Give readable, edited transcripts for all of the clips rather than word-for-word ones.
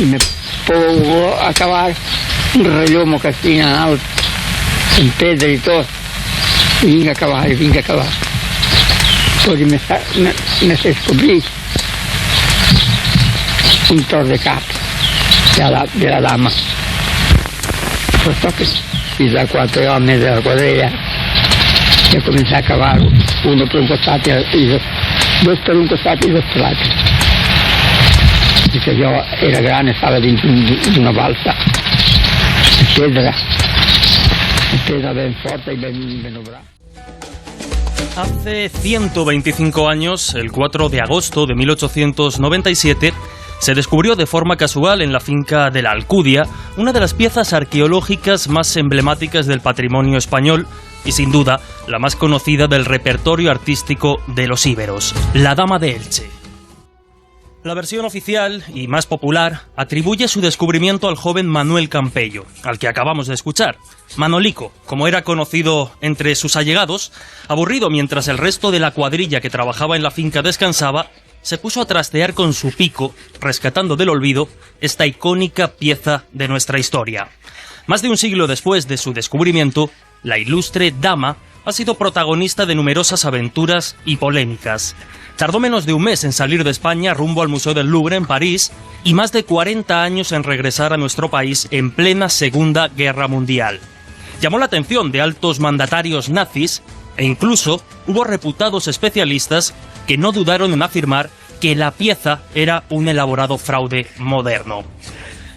i me pongo a cavar un rellomo que tinc en alt, en pedra i tot, i vinc a cavar. Poi me descobrí un tros de cap de la dama. Pues toque, fins a 4 homes de la quadrilla, i a començar a cavar, uno per un costat i dos per un costat i dos per l'altre. I que jo era gran, estava dins d'una balsa de pedra ben forta i ben obrada. Hace 125 años, el 4 de agosto de 1897, se descubrió de forma casual en la finca de la Alcudia una de las piezas arqueológicas más emblemáticas del patrimonio español y, sin duda, la más conocida del repertorio artístico de los íberos, la Dama de Elche. La versión oficial y más popular atribuye su descubrimiento al joven Manuel Campello, al que acabamos de escuchar. Manolico, como era conocido entre sus allegados, aburrido mientras el resto de la cuadrilla que trabajaba en la finca descansaba, se puso a trastear con su pico, rescatando del olvido esta icónica pieza de nuestra historia. Más de un siglo después de su descubrimiento, la ilustre dama ha sido protagonista de numerosas aventuras y polémicas. Tardó menos de un mes en salir de España rumbo al Museo del Louvre en París y más de 40 años en regresar a nuestro país en plena Segunda Guerra Mundial. Llamó la atención de altos mandatarios nazis e incluso hubo reputados especialistas que no dudaron en afirmar que la pieza era un elaborado fraude moderno.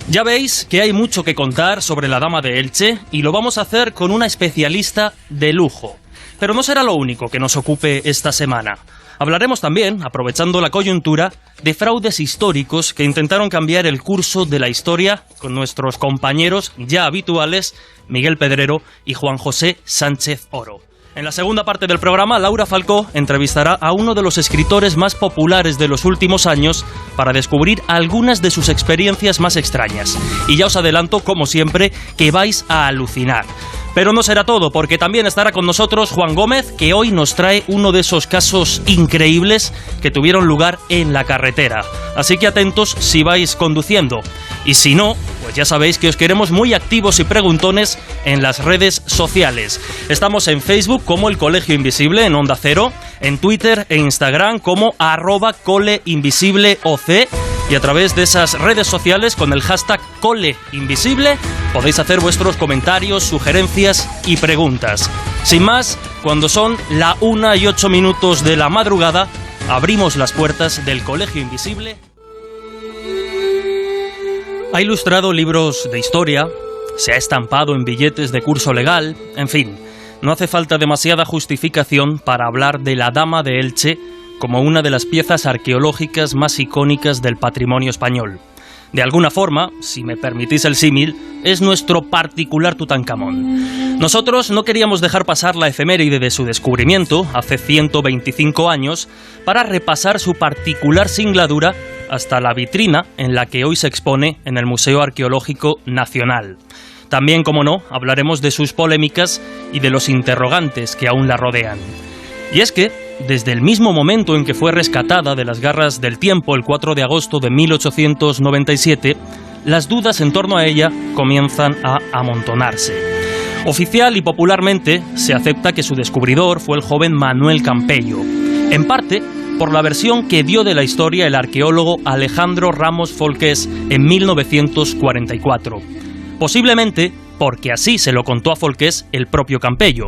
Ya veis que hay mucho que contar sobre la Dama de Elche y lo vamos a hacer con una especialista de lujo. Pero no será lo único que nos ocupe esta semana. Hablaremos también, aprovechando la coyuntura, de fraudes históricos que intentaron cambiar el curso de la historia con nuestros compañeros ya habituales Miguel Pedrero y Juan José Sánchez Oro. En la segunda parte del programa, Laura Falcó entrevistará a uno de los escritores más populares de los últimos años para descubrir algunas de sus experiencias más extrañas. Y ya os adelanto, como siempre, que vais a alucinar. Pero no será todo, porque también estará con nosotros Juan Gómez, que hoy nos trae uno de esos casos increíbles que tuvieron lugar en la carretera. Así que atentos si vais conduciendo. Y si no, pues ya sabéis que os queremos muy activos y preguntones en las redes sociales. Estamos en Facebook como El Colegio Invisible en Onda Cero, en Twitter e Instagram como @coleinvisibleoc, y a través de esas redes sociales con el hashtag #coleinvisible podéis hacer vuestros comentarios, sugerencias y preguntas. Sin más, cuando son la 1:08 de la madrugada, abrimos las puertas del Colegio Invisible. Ha ilustrado libros de historia, se ha estampado en billetes de curso legal, en fin, no hace falta demasiada justificación para hablar de la Dama de Elche como una de las piezas arqueológicas más icónicas del patrimonio español. De alguna forma, si me permitís el símil, es nuestro particular Tutankamón. Nosotros no queríamos dejar pasar la efeméride de su descubrimiento, hace 125 años, para repasar su particular singladura hasta la vitrina en la que hoy se expone en el Museo Arqueológico Nacional. También, como no, hablaremos de sus polémicas y de los interrogantes que aún la rodean. Y es que, desde el mismo momento en que fue rescatada de las garras del tiempo el 4 de agosto de 1897, las dudas en torno a ella comienzan a amontonarse. Oficial y popularmente se acepta que su descubridor fue el joven Manuel Campello, en parte por la versión que dio de la historia el arqueólogo Alejandro Ramos Folqués en 1944. Posiblemente porque así se lo contó a Folqués el propio Campello.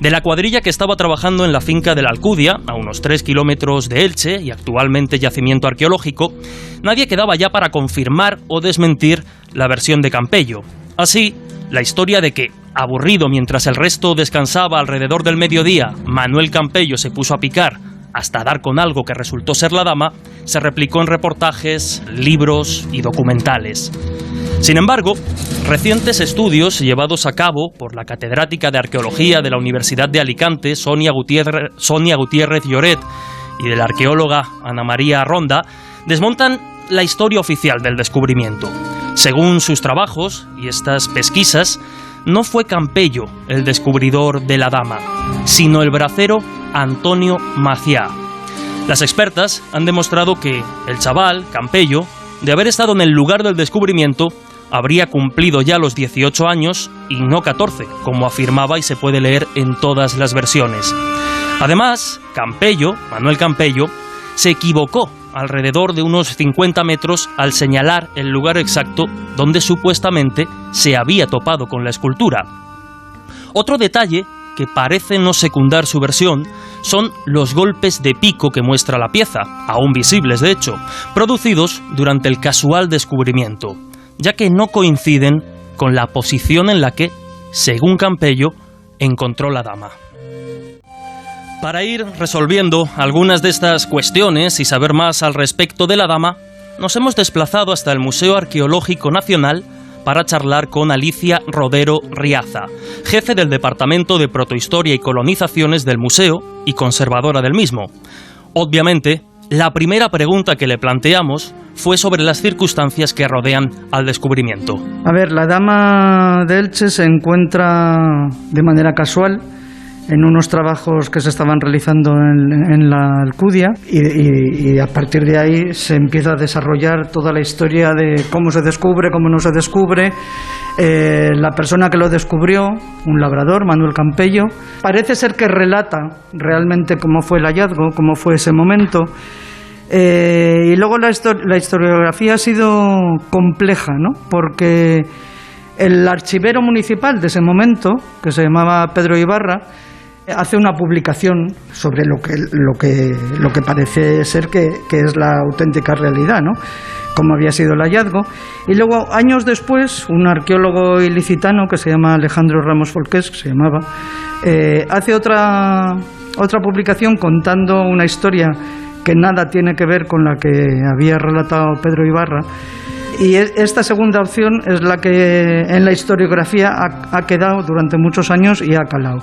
De la cuadrilla que estaba trabajando en la finca de la Alcudia, a unos 3 kilómetros de Elche y actualmente yacimiento arqueológico, nadie quedaba ya para confirmar o desmentir la versión de Campello. Así, la historia de que, aburrido mientras el resto descansaba alrededor del mediodía, Manuel Campello se puso a picar hasta dar con algo que resultó ser la dama, se replicó en reportajes, libros y documentales. Sin embargo, recientes estudios llevados a cabo por la catedrática de Arqueología de la Universidad de Alicante, Sonia Gutiérrez Lloret, y de la arqueóloga Ana María Ronda, desmontan la historia oficial del descubrimiento. Según sus trabajos y estas pesquisas, no fue Campello el descubridor de la dama, sino el bracero Antonio Maciá. Las expertas han demostrado que el chaval, Campello, de haber estado en el lugar del descubrimiento, habría cumplido ya los 18 años y no 14, como afirmaba y se puede leer en todas las versiones. Además, Manuel Campello, se equivocó alrededor de unos 50 metros al señalar el lugar exacto donde supuestamente se había topado con la escultura. Otro detalle que parece no secundar su versión son los golpes de pico que muestra la pieza, aún visibles de hecho, producidos durante el casual descubrimiento, ya que no coinciden con la posición en la que, según Campello, encontró la dama. Para ir resolviendo algunas de estas cuestiones y saber más al respecto de la dama, nos hemos desplazado hasta el Museo Arqueológico Nacional para charlar con Alicia Rodero Riaza, jefe del Departamento de Protohistoria y Colonizaciones del museo y conservadora del mismo. Obviamente, la primera pregunta que le planteamos fue sobre las circunstancias que rodean al descubrimiento. A ver, la dama de Elche se encuentra de manera casual en unos trabajos que se estaban realizando en la Alcudia y a partir de ahí se empieza a desarrollar toda la historia de cómo se descubre, cómo no se descubre. La persona que lo descubrió, un labrador, Manuel Campello, parece ser que relata realmente cómo fue el hallazgo, cómo fue ese momento. Y luego la historiografía ha sido compleja, ¿no? Porque el archivero municipal de ese momento, que se llamaba Pedro Ibarra, hace una publicación sobre lo que parece ser que es la auténtica realidad, ¿no? Cómo había sido el hallazgo. Y luego, años después, un arqueólogo ilicitano que se llama Alejandro Ramos Folqués, hace otra publicación contando una historia que nada tiene que ver con la que había relatado Pedro Ibarra. Y esta segunda opción es la que en la historiografía ha quedado durante muchos años y ha calado.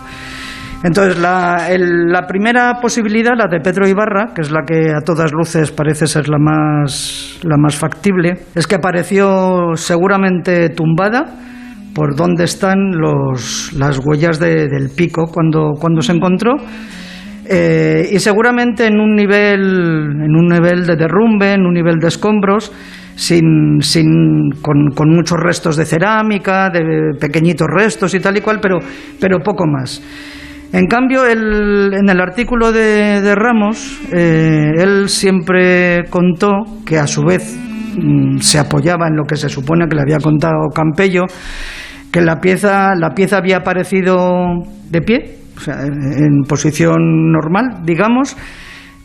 Entonces, la primera posibilidad, la de Pedro Ibarra, que es la que a todas luces parece ser la más factible, es que apareció seguramente tumbada por donde están las huellas del pico cuando se encontró, y seguramente en un nivel de derrumbe, en un nivel de escombros, con muchos restos de cerámica, de pequeñitos restos y tal y cual, pero poco más. En cambio, en el artículo de Ramos, él siempre contó que a su vez se apoyaba en lo que se supone que le había contado Campello, que la pieza había aparecido de pie, o sea, en posición normal, digamos,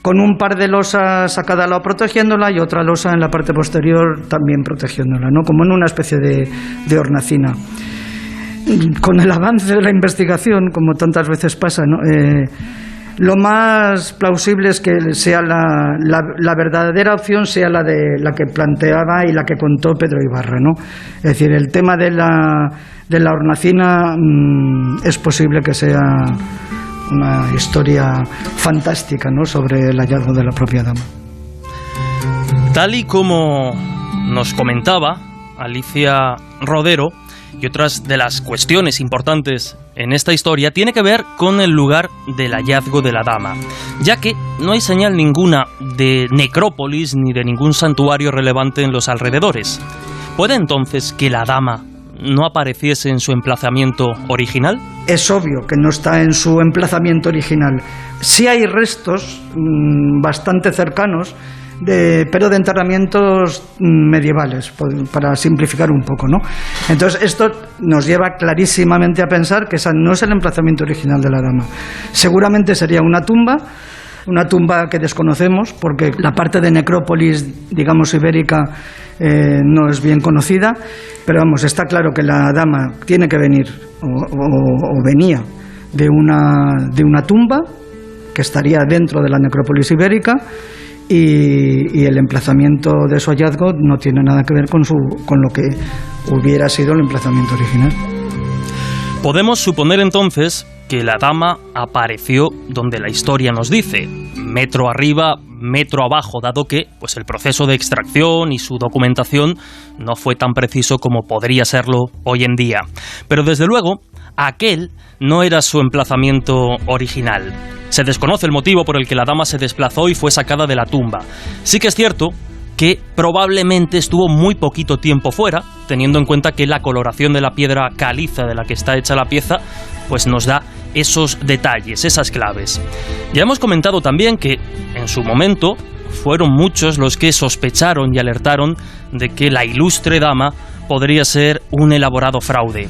con un par de losas a cada lado protegiéndola y otra losa en la parte posterior también protegiéndola, ¿no? Como en una especie de hornacina. Con el avance de la investigación, como tantas veces pasa, ¿no? Lo más plausible es que sea la verdadera opción sea la que planteaba y la que contó Pedro Ibarra, ¿no? Es decir, el tema de la hornacina es posible que sea una historia fantástica, ¿no?, sobre el hallazgo de la propia dama. Tal y como nos comentaba Alicia Rodero, y otras de las cuestiones importantes en esta historia tiene que ver con el lugar del hallazgo de la dama, ya que no hay señal ninguna de necrópolis ni de ningún santuario relevante en los alrededores. ¿Puede entonces que la dama no apareciese en su emplazamiento original? Es obvio que no está en su emplazamiento original. Sí hay restos bastante cercanos, pero de enterramientos medievales, para simplificar un poco, ¿no? Entonces esto nos lleva clarísimamente a pensar que ese no es el emplazamiento original de la dama. Seguramente sería una tumba que desconocemos, porque la parte de necrópolis, digamos, ibérica, no es bien conocida, pero vamos, está claro que la dama tiene que venir o venía de una tumba que estaría dentro de la necrópolis ibérica. Y el emplazamiento de su hallazgo no tiene nada que ver con lo que hubiera sido el emplazamiento original. Podemos suponer entonces que la dama apareció donde la historia nos dice, metro arriba, metro abajo, dado que pues el proceso de extracción y su documentación no fue tan preciso como podría serlo hoy en día. Pero desde luego, aquel no era su emplazamiento original. Se desconoce el motivo por el que la dama se desplazó y fue sacada de la tumba. Sí que es cierto que probablemente estuvo muy poquito tiempo fuera, teniendo en cuenta que la coloración de la piedra caliza de la que está hecha la pieza pues nos da esos detalles, esas claves. Ya hemos comentado también que en su momento fueron muchos los que sospecharon y alertaron de que la ilustre dama podría ser un elaborado fraude.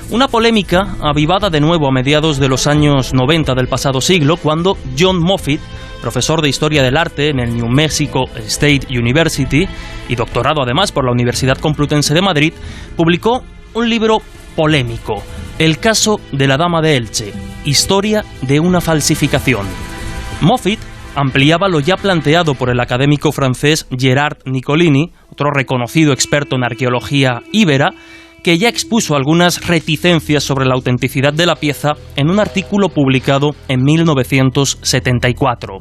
Una polémica avivada de nuevo a mediados de los años 90 del pasado siglo, cuando John Moffitt, profesor de Historia del Arte en el New Mexico State University y doctorado además por la Universidad Complutense de Madrid, publicó un libro polémico, El caso de la Dama de Elche, historia de una falsificación. Moffitt ampliaba lo ya planteado por el académico francés Gerard Nicolini, otro reconocido experto en arqueología íbera, que ya expuso algunas reticencias sobre la autenticidad de la pieza en un artículo publicado en 1974.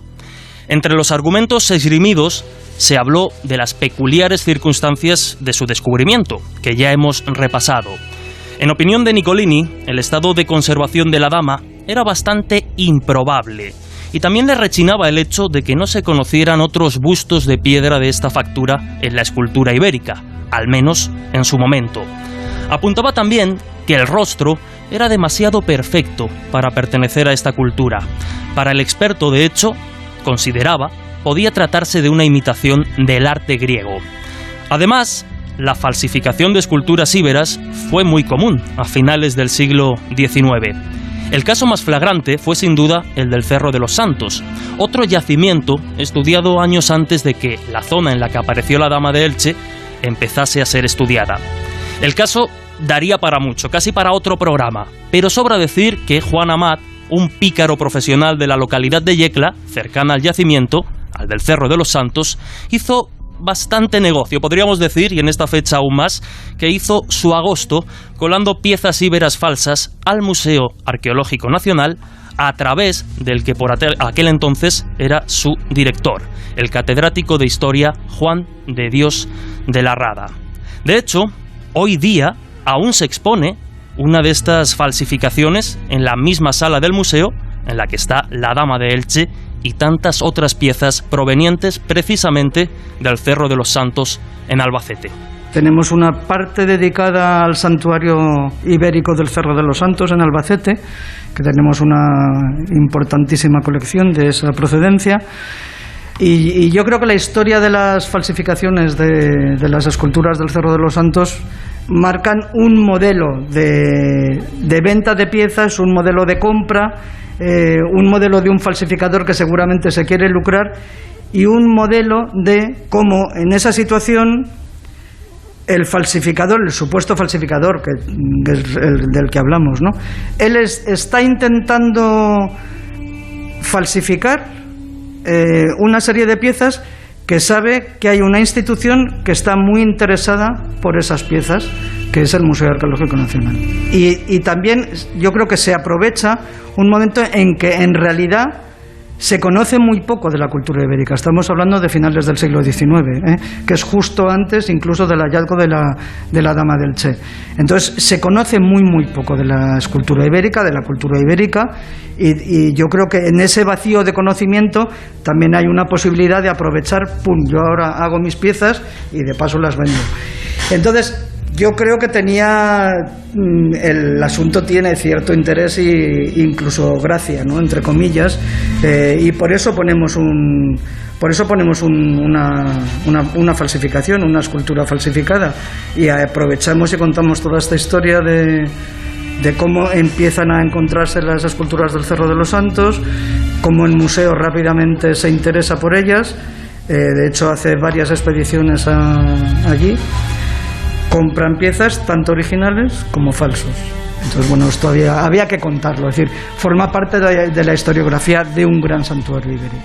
Entre los argumentos esgrimidos se habló de las peculiares circunstancias de su descubrimiento, que ya hemos repasado. En opinión de Nicolini, el estado de conservación de la dama era bastante improbable, y también le rechinaba el hecho de que no se conocieran otros bustos de piedra de esta factura en la escultura ibérica, al menos en su momento. Apuntaba también que el rostro era demasiado perfecto para pertenecer a esta cultura. Para el experto, de hecho, consideraba, podía tratarse de una imitación del arte griego. Además, la falsificación de esculturas íberas fue muy común a finales del siglo XIX. El caso más flagrante fue sin duda el del Cerro de los Santos, otro yacimiento estudiado años antes de que la zona en la que apareció la Dama de Elche empezase a ser estudiada. El caso daría para mucho, casi para otro programa, pero sobra decir que Juan Amat, un pícaro profesional de la localidad de Yecla, cercana al yacimiento, al del Cerro de los Santos, hizo bastante negocio, podríamos decir, y en esta fecha aún más, que hizo su agosto colando piezas íberas falsas al Museo Arqueológico Nacional a través del que por aquel entonces era su director, el catedrático de Historia Juan de Dios de la Rada. De hecho, hoy día aún se expone una de estas falsificaciones en la misma sala del museo en la que está la Dama de Elche y tantas otras piezas provenientes precisamente del Cerro de los Santos en Albacete. Tenemos una parte dedicada al santuario ibérico del Cerro de los Santos en Albacete, que tenemos una importantísima colección de esa procedencia. Y yo creo que la historia de las falsificaciones de las esculturas del Cerro de los Santos marcan un modelo de venta de piezas, un modelo de compra, un modelo de un falsificador que seguramente se quiere lucrar y un modelo de cómo en esa situación el falsificador, el supuesto falsificador del que hablamos, ¿no? Él está intentando falsificar una serie de piezas que sabe que hay una institución que está muy interesada por esas piezas, que es el Museo Arqueológico Nacional. Y también yo creo que se aprovecha un momento en que en realidad se conoce muy poco de la cultura ibérica. Estamos hablando de finales del siglo XIX, que es justo antes incluso del hallazgo de la Dama de Elche. Entonces se conoce muy poco de la escultura ibérica, de la cultura ibérica, y yo creo que en ese vacío de conocimiento también hay una posibilidad de aprovechar, yo ahora hago mis piezas y de paso las vendo. Entonces yo creo que el asunto tiene cierto interés e incluso gracia, ¿no?, entre comillas, y por eso ponemos una falsificación, una escultura falsificada, y aprovechamos y contamos toda esta historia de cómo empiezan a encontrarse las esculturas del Cerro de los Santos, cómo el museo rápidamente se interesa por ellas, de hecho hace varias expediciones allí. Compran piezas tanto originales como falsos. Entonces, bueno, esto había que contarlo, es decir, forma parte de la historiografía de un gran santuario ibérico.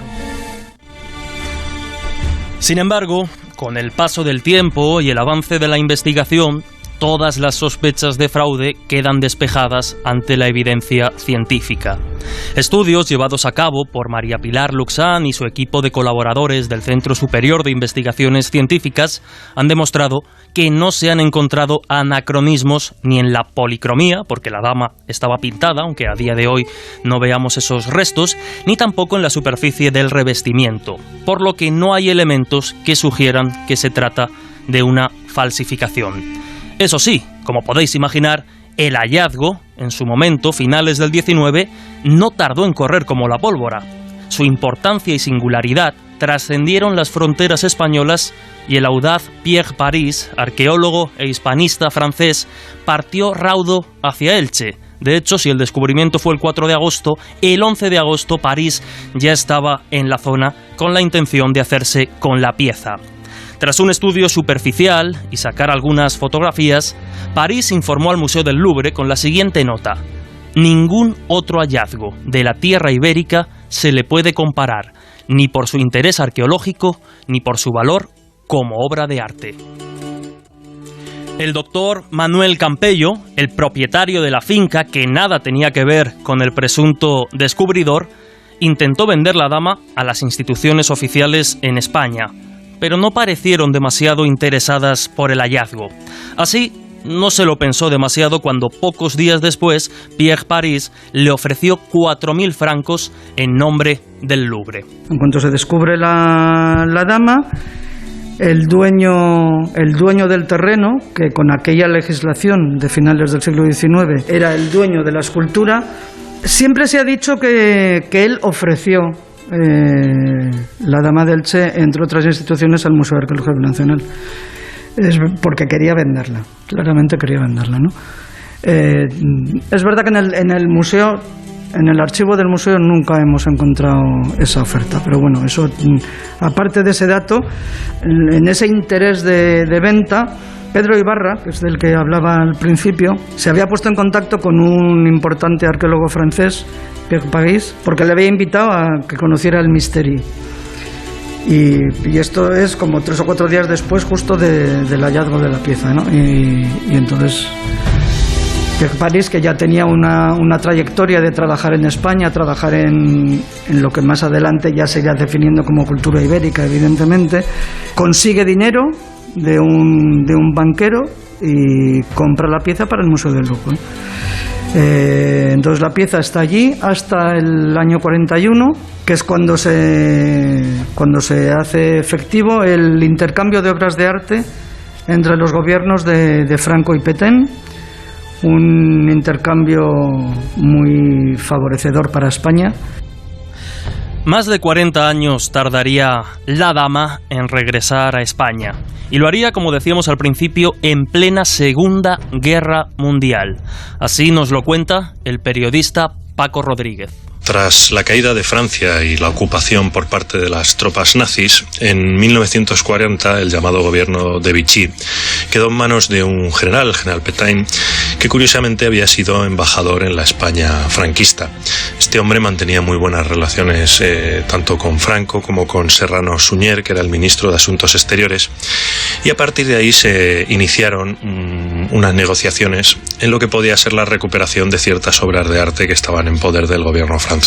Sin embargo, con el paso del tiempo y el avance de la investigación, todas las sospechas de fraude quedan despejadas ante la evidencia científica. Estudios llevados a cabo por María Pilar Luxán y su equipo de colaboradores del Centro Superior de Investigaciones Científicas han demostrado que no se han encontrado anacronismos ni en la policromía, porque la dama estaba pintada, aunque a día de hoy no veamos esos restos, ni tampoco en la superficie del revestimiento, por lo que no hay elementos que sugieran que se trata de una falsificación. Eso sí, como podéis imaginar, el hallazgo, en su momento, finales del 19, no tardó en correr como la pólvora. Su importancia y singularidad trascendieron las fronteras españolas y el audaz Pierre Paris, arqueólogo e hispanista francés, partió raudo hacia Elche. De hecho, si el descubrimiento fue el 4 de agosto, el 11 de agosto Paris ya estaba en la zona con la intención de hacerse con la pieza. Tras un estudio superficial y sacar algunas fotografías, Paris informó al Museo del Louvre con la siguiente nota: ningún otro hallazgo de la tierra ibérica se le puede comparar, ni por su interés arqueológico, ni por su valor como obra de arte. El doctor Manuel Campello, el propietario de la finca que nada tenía que ver con el presunto descubridor, intentó vender la dama a las instituciones oficiales en España, pero no parecieron demasiado interesadas por el hallazgo. Así, no se lo pensó demasiado cuando pocos días después Pierre Paris le ofreció 4.000 francos en nombre del Louvre. En cuanto se descubre la dama, el dueño del terreno, que con aquella legislación de finales del siglo XIX era el dueño de la escultura, siempre se ha dicho que él ofreció la dama de Elche, entre otras instituciones, al Museo de Arqueología Nacional. Es porque quería venderla, claramente quería venderla, ¿no? Es verdad que en el museo, en el archivo del museo, nunca hemos encontrado esa oferta, pero bueno, eso, aparte de ese dato, en ese interés de venta, Pedro Ibarra, que es del que hablaba al principio, se había puesto en contacto con un importante arqueólogo francés, Pierre Paris, porque le había invitado a que conociera el Mysteri. Y esto es como 3 o 4 días después justo del hallazgo de la pieza, ¿no? Y entonces Pierre Paris, que ya tenía una trayectoria de trabajar en España, trabajar en lo que más adelante ya se irá definiendo como cultura ibérica, evidentemente, consigue dinero de un banquero y compra la pieza para el Museo del Louvre. Entonces la pieza está allí hasta el año 41, que es cuando se hace efectivo el intercambio de obras de arte entre los gobiernos de Franco y Petén, un intercambio muy favorecedor para España. Más de 40 años tardaría la dama en regresar a España. Y lo haría, como decíamos al principio, en plena Segunda Guerra Mundial. Así nos lo cuenta el periodista Paco Rodríguez. Tras la caída de Francia y la ocupación por parte de las tropas nazis, en 1940 el llamado gobierno de Vichy quedó en manos de un general, el general Pétain, que curiosamente había sido embajador en la España franquista. Este hombre mantenía muy buenas relaciones tanto con Franco como con Serrano Suñer, que era el ministro de Asuntos Exteriores, y a partir de ahí se iniciaron unas negociaciones en lo que podía ser la recuperación de ciertas obras de arte que estaban en poder del gobierno francés.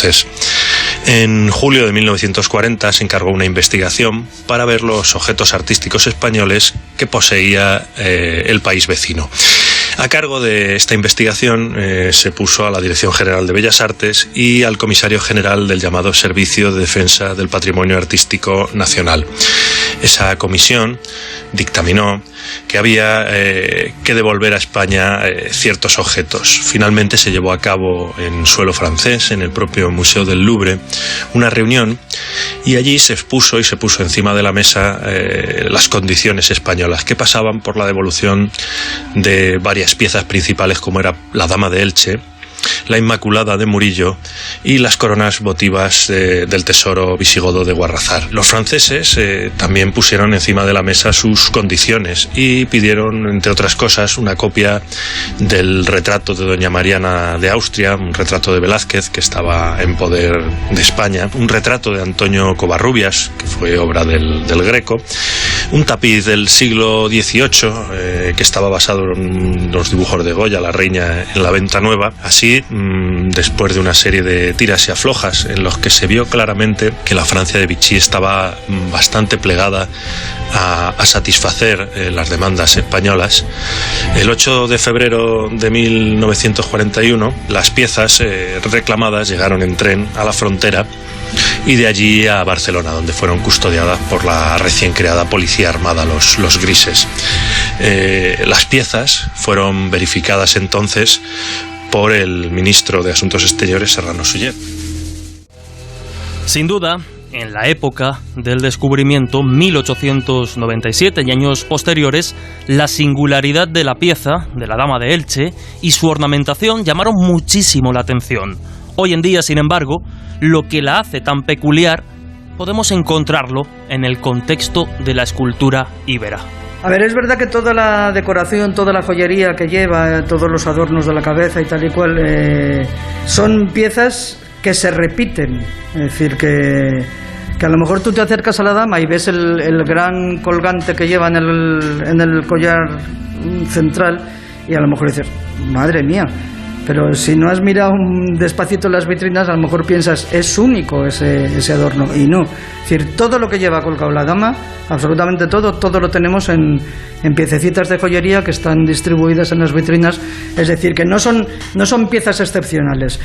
En julio de 1940 se encargó una investigación para ver los objetos artísticos españoles que poseía el país vecino. A cargo de esta investigación se puso a la Dirección General de Bellas Artes y al Comisario General del llamado Servicio de Defensa del Patrimonio Artístico Nacional. Esa comisión dictaminó que había que devolver a España ciertos objetos. Finalmente se llevó a cabo en suelo francés, en el propio Museo del Louvre, una reunión, y allí se puso encima de la mesa las condiciones españolas que pasaban por la devolución de varias piezas principales, como era la Dama de Elche, la Inmaculada de Murillo y las coronas votivas del tesoro visigodo de Guarrazar. Los franceses también pusieron encima de la mesa sus condiciones y pidieron, entre otras cosas, una copia del retrato de doña Mariana de Austria, un retrato de Velázquez que estaba en poder de España, un retrato de Antonio Covarrubias, que fue obra del Greco, un tapiz del siglo XVIII que estaba basado en los dibujos de Goya, la reina en la Venta Nueva. Así, después de una serie de tiras y aflojas en los que se vio claramente que la Francia de Vichy estaba bastante plegada a satisfacer las demandas españolas, el 8 de febrero de 1941 las piezas reclamadas llegaron en tren a la frontera y de allí a Barcelona, donde fueron custodiadas por la recién creada Policía Armada, los Grises. Las piezas fueron verificadas entonces por el ministro de Asuntos Exteriores, Serrano Suñer. Sin duda, en la época del descubrimiento, 1897 y años posteriores, la singularidad de la pieza de la Dama de Elche y su ornamentación llamaron muchísimo la atención. Hoy en día, sin embargo, lo que la hace tan peculiar podemos encontrarlo en el contexto de la escultura íbera. A ver, es verdad que toda la decoración, toda la joyería que lleva, todos los adornos de la cabeza y tal y cual, son piezas que se repiten. Es decir, que a lo mejor tú te acercas a la dama y ves el gran colgante que lleva en el collar central y a lo mejor dices, madre mía. Pero si no has mirado despacito las vitrinas, a lo mejor piensas, es único ese adorno. Y no. Es decir, todo lo que lleva colgado la dama, absolutamente todo lo tenemos en piececitas de joyería que están distribuidas en las vitrinas. Es decir, que no son piezas excepcionales.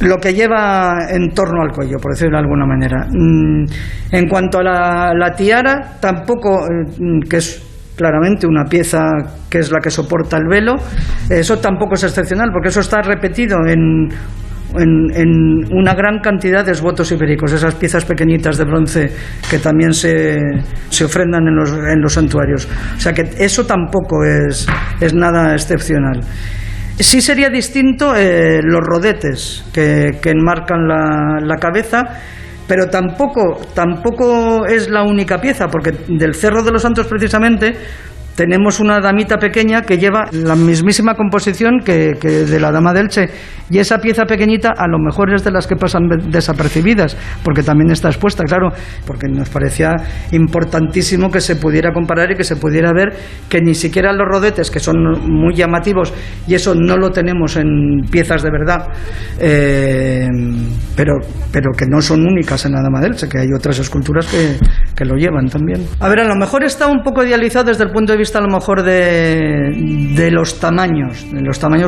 Lo que lleva en torno al cuello, por decirlo de alguna manera. En cuanto a la tiara, tampoco, que es claramente una pieza que es la que soporta el velo, eso tampoco es excepcional, porque eso está repetido en una gran cantidad de esvotos ibéricos, esas piezas pequeñitas de bronce que también se ofrendan en los santuarios. O sea que eso tampoco es nada excepcional. Sí sería distinto los rodetes que enmarcan la cabeza, pero tampoco es la única pieza, porque del Cerro de los Santos precisamente tenemos una damita pequeña que lleva la mismísima composición que de la Dama de Elche, y esa pieza pequeñita a lo mejor es de las que pasan desapercibidas, porque también está expuesta, claro, porque nos parecía importantísimo que se pudiera comparar y que se pudiera ver que ni siquiera los rodetes, que son muy llamativos, y eso no lo tenemos en piezas de verdad, pero que no son únicas en la Dama de Elche, que hay otras esculturas que lo llevan también. A ver, a lo mejor está un poco idealizado desde el punto de vista a lo mejor de los tamaños,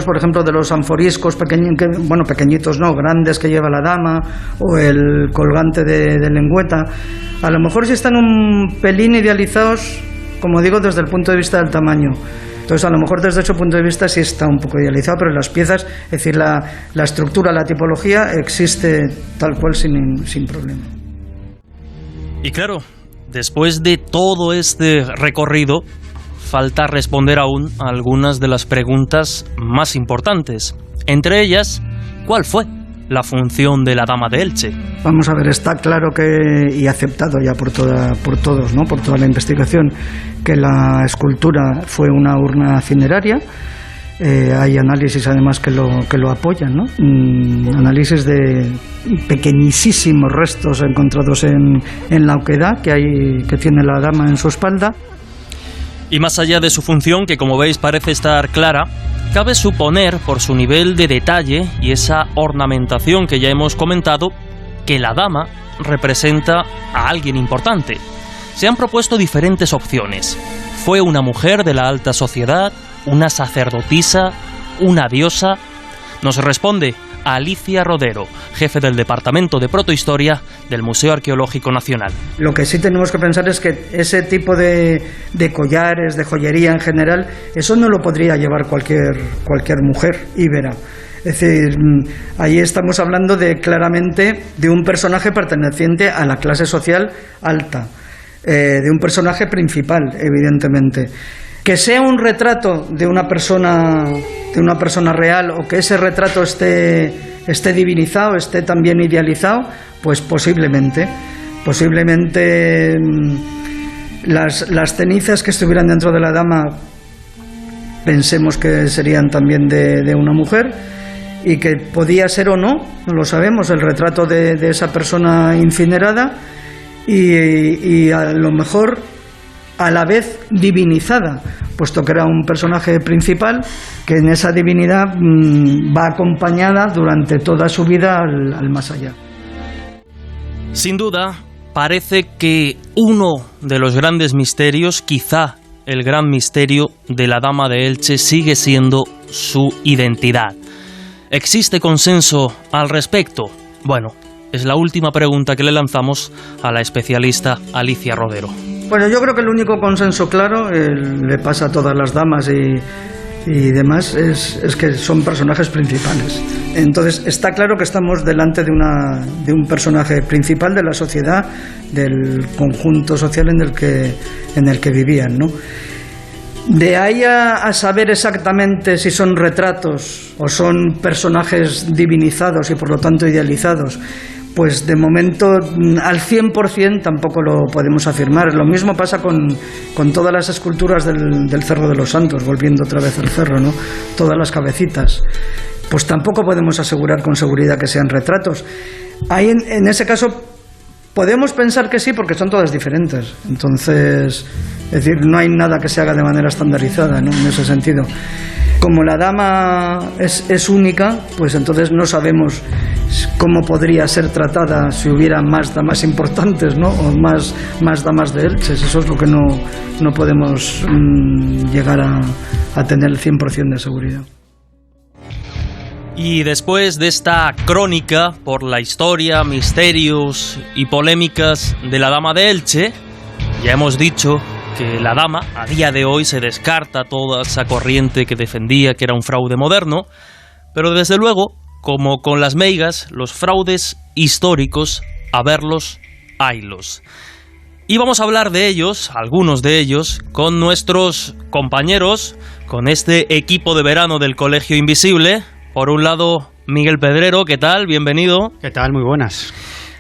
por ejemplo, de los anforiscos pequeñitos no, grandes que lleva la dama, o el colgante de lengüeta. A lo mejor sí están un pelín idealizados, como digo, desde el punto de vista del tamaño. Entonces, a lo mejor desde ese punto de vista sí está un poco idealizado, pero las piezas, es decir, la estructura, la tipología existe tal cual sin problema. Y claro, después de todo este recorrido, falta responder aún a algunas de las preguntas más importantes. Entre ellas, ¿cuál fue la función de la Dama de Elche? Vamos a ver, está claro y aceptado ya por todos, ¿no? Por toda la investigación, que la escultura fue una urna cineraria. Hay análisis además que lo apoyan, ¿no? Análisis de pequeñísimos restos encontrados en la oquedad que tiene la dama en su espalda. Y más allá de su función, que como veis parece estar clara, cabe suponer, por su nivel de detalle y esa ornamentación que ya hemos comentado, que la dama representa a alguien importante. Se han propuesto diferentes opciones. ¿Fue una mujer de la alta sociedad, una sacerdotisa, una diosa? Nos responde Alicia Rodero, jefe del Departamento de Protohistoria del Museo Arqueológico Nacional. Lo que sí tenemos que pensar es que ese tipo de collares, de joyería en general, eso no lo podría llevar cualquier mujer íbera. Es decir, ahí estamos hablando claramente de un personaje perteneciente a la clase social alta, de un personaje principal, evidentemente. Que sea un retrato de una persona real, o que ese retrato esté divinizado, esté también idealizado, pues posiblemente las cenizas que estuvieran dentro de la dama pensemos que serían también de una mujer, y que podía ser o no lo sabemos, el retrato de esa persona incinerada, y a lo mejor a la vez divinizada, puesto que era un personaje principal que en esa divinidad va acompañada durante toda su vida al más allá. Sin duda, parece que uno de los grandes misterios, quizá el gran misterio de la Dama de Elche, sigue siendo su identidad. ¿Existe consenso al respecto? Bueno, es la última pregunta que le lanzamos a la especialista Alicia Rodero. Bueno, yo creo que el único consenso claro, le pasa a todas las damas y demás, es que son personajes principales. Entonces está claro que estamos delante de un personaje principal de la sociedad, del conjunto social en el que vivían, ¿no? De ahí a saber exactamente si son retratos o son personajes divinizados y por lo tanto idealizados, pues de momento al 100% tampoco lo podemos afirmar. Lo mismo pasa con todas las esculturas del Cerro de los Santos, volviendo otra vez al cerro, ¿no? Todas las cabecitas. Pues tampoco podemos asegurar con seguridad que sean retratos. Ahí en ese caso podemos pensar que sí, porque son todas diferentes. Entonces, es decir, no hay nada que se haga de manera estandarizada, ¿no? En ese sentido. Como la dama es única, pues entonces no sabemos cómo podría ser tratada si hubiera más damas importantes, ¿no? O más damas de Elche. Eso es lo que no podemos llegar a tener el 100% de seguridad. Y después de esta crónica por la historia, misterios y polémicas de la Dama de Elche, ya hemos dicho que la dama, a día de hoy, se descarta toda esa corriente que defendía que era un fraude moderno, pero desde luego, como con las meigas, los fraudes históricos, a verlos, haylos. Y vamos a hablar de ellos, algunos de ellos, con nuestros compañeros, con este equipo de verano del Colegio Invisible. Por un lado, Miguel Pedrero, ¿qué tal? Bienvenido. ¿Qué tal? Muy buenas.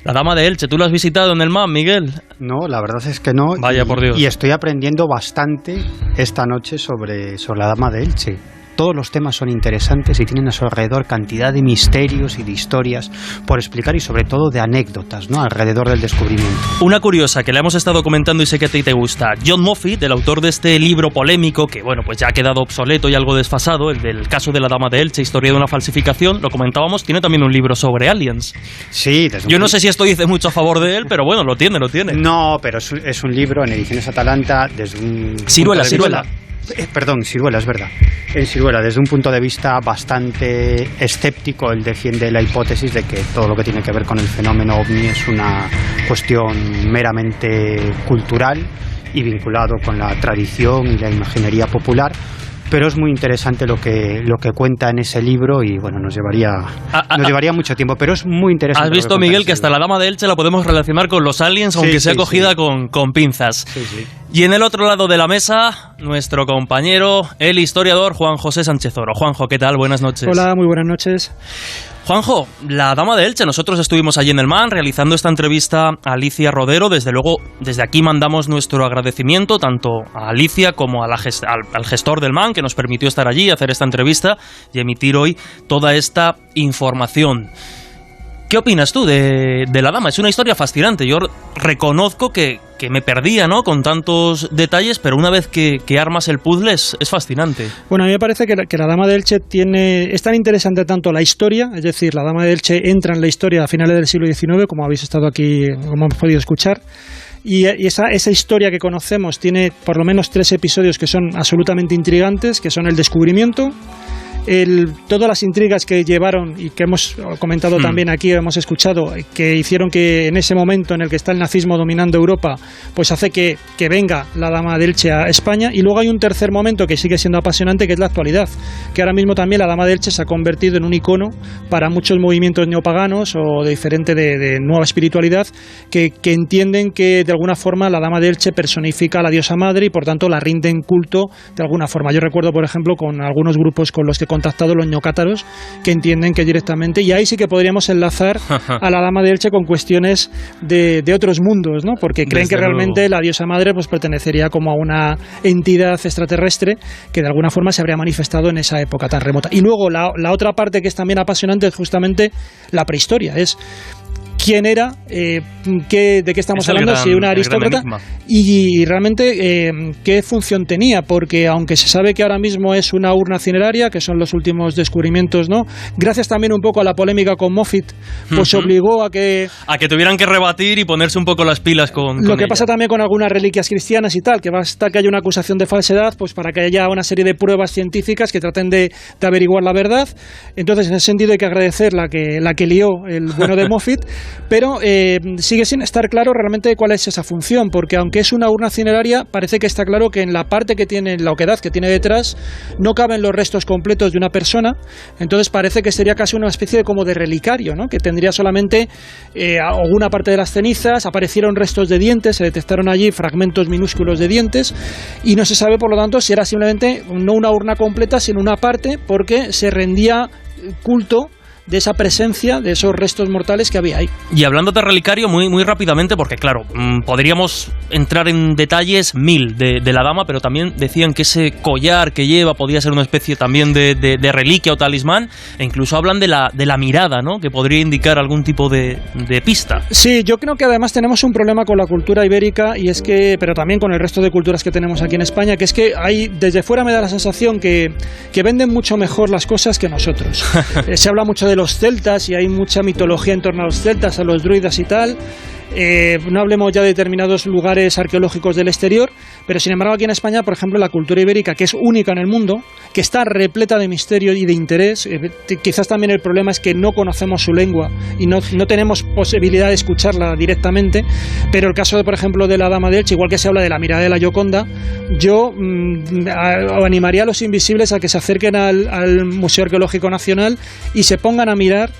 La Dama de Elche, ¿tú la has visitado en el MAM, Miguel? No, la verdad es que no. Vaya por Dios. Y estoy aprendiendo bastante esta noche sobre la Dama de Elche. Todos los temas son interesantes y tienen a su alrededor cantidad de misterios y de historias por explicar y sobre todo de anécdotas, ¿no? Alrededor del descubrimiento. Una curiosa que le hemos estado comentando y sé que a ti te gusta. John Moffitt, el autor de este libro polémico que, bueno, pues ya ha quedado obsoleto y algo desfasado, el del caso de la Dama de Elche, historia de una falsificación, lo comentábamos, tiene también un libro sobre aliens. Sí, yo no sé si esto dice mucho a favor de él, pero bueno, lo tiene. No, pero es un libro en Ediciones Atalanta desde un... Ciruela. Ciruela, es verdad. En Ciruela, desde un punto de vista bastante escéptico, él defiende la hipótesis de que todo lo que tiene que ver con el fenómeno OVNI es una cuestión meramente cultural y vinculado con la tradición y la imaginería popular. Pero es muy interesante lo que cuenta en ese libro y bueno, nos llevaría mucho tiempo, pero es muy interesante. ¿Has visto, Miguel, que hasta la Dama de Elche la podemos relacionar con los aliens, aunque sea cogida con pinzas? Sí. Y en el otro lado de la mesa, nuestro compañero, el historiador Juan José Sánchez Oro. Juanjo, ¿qué tal? Buenas noches. Hola, muy buenas noches. Juanjo, la Dama de Elche, nosotros estuvimos allí en el MAN realizando esta entrevista a Alicia Rodero. Desde luego, desde aquí mandamos nuestro agradecimiento tanto a Alicia como al gestor del MAN que nos permitió estar allí, hacer esta entrevista y emitir hoy toda esta información. ¿Qué opinas tú de la dama? Es una historia fascinante. Yo reconozco que me perdía, ¿no?, con tantos detalles, pero una vez que armas el puzzle es fascinante. Bueno, a mí me parece que la Dama de Elche es tan interesante tanto la historia, es decir, la Dama de Elche entra en la historia a finales del siglo XIX, como habéis estado aquí, como hemos podido escuchar, y esa historia que conocemos tiene por lo menos 3 episodios que son absolutamente intrigantes, que son el descubrimiento, todas las intrigas que llevaron y que hemos comentado también aquí, hemos escuchado, que hicieron que en ese momento en el que está el nazismo dominando Europa, pues hace que venga la Dama de Elche a España. Y luego hay un tercer momento que sigue siendo apasionante, que es la actualidad, que ahora mismo también la Dama de Elche se ha convertido en un icono para muchos movimientos neopaganos o de diferente de nueva espiritualidad que entienden que de alguna forma la Dama de Elche personifica a la diosa madre y por tanto la rinden culto de alguna forma. Yo recuerdo, por ejemplo, con algunos grupos con los que he contactado, los neocátaros, que entienden que directamente, y ahí sí que podríamos enlazar a la Dama de Elche con cuestiones de otros mundos, ¿no? Porque creen que realmente la diosa madre pues pertenecería como a una entidad extraterrestre que de alguna forma se habría manifestado en esa época tan remota. Y luego la otra parte que es también apasionante es justamente la prehistoria, es quién era, de qué estamos hablando, si una aristócrata, y realmente qué función tenía, porque aunque se sabe que ahora mismo es una urna cineraria, que son los últimos descubrimientos, ¿no? Gracias también un poco a la polémica con Moffitt, pues obligó a que tuvieran que rebatir y ponerse un poco las pilas con lo que ella. pasa también con algunas reliquias cristianas y tal, que basta que haya una acusación de falsedad, pues para que haya una serie de pruebas científicas que traten de averiguar la verdad. Entonces, en ese sentido hay que agradecer la que lió el bueno de Moffitt. Pero sigue sin estar claro realmente cuál es esa función, porque aunque es una urna cineraria, parece que está claro que en la parte que tiene, en la oquedad que tiene detrás, no caben los restos completos de una persona. Entonces parece que sería casi una especie de como de relicario, ¿no? Que tendría solamente alguna parte de las cenizas. Aparecieron restos de dientes, se detectaron allí fragmentos minúsculos de dientes, y no se sabe, por lo tanto, si era simplemente no una urna completa, sino una parte, porque se rendía culto de esa presencia, de esos restos mortales que había ahí. Y hablando de relicario, muy rápidamente, porque claro, podríamos entrar en detalles de la dama, pero también decían que ese collar que lleva podía ser una especie también de reliquia o talismán, e incluso hablan de la mirada, ¿no? Que podría indicar algún tipo de pista. Sí, yo creo que además tenemos un problema con la cultura ibérica, y es que, pero también con el resto de culturas que tenemos aquí en España, que es que hay, desde fuera me da la sensación que venden mucho mejor las cosas que nosotros. Se habla mucho de los celtas y hay mucha mitología en torno a los celtas, a los druidas y tal. No hablemos ya de determinados lugares arqueológicos del exterior, pero sin embargo aquí en España, por ejemplo, la cultura ibérica, que es única en el mundo, que está repleta de misterio y de interés, quizás también el problema es que no conocemos su lengua y no tenemos posibilidad de escucharla directamente, pero el caso, por ejemplo, de la Dama de Elche, igual que se habla de la mirada de la Gioconda, yo animaría a los invisibles a que se acerquen al Museo Arqueológico Nacional y se pongan a mirar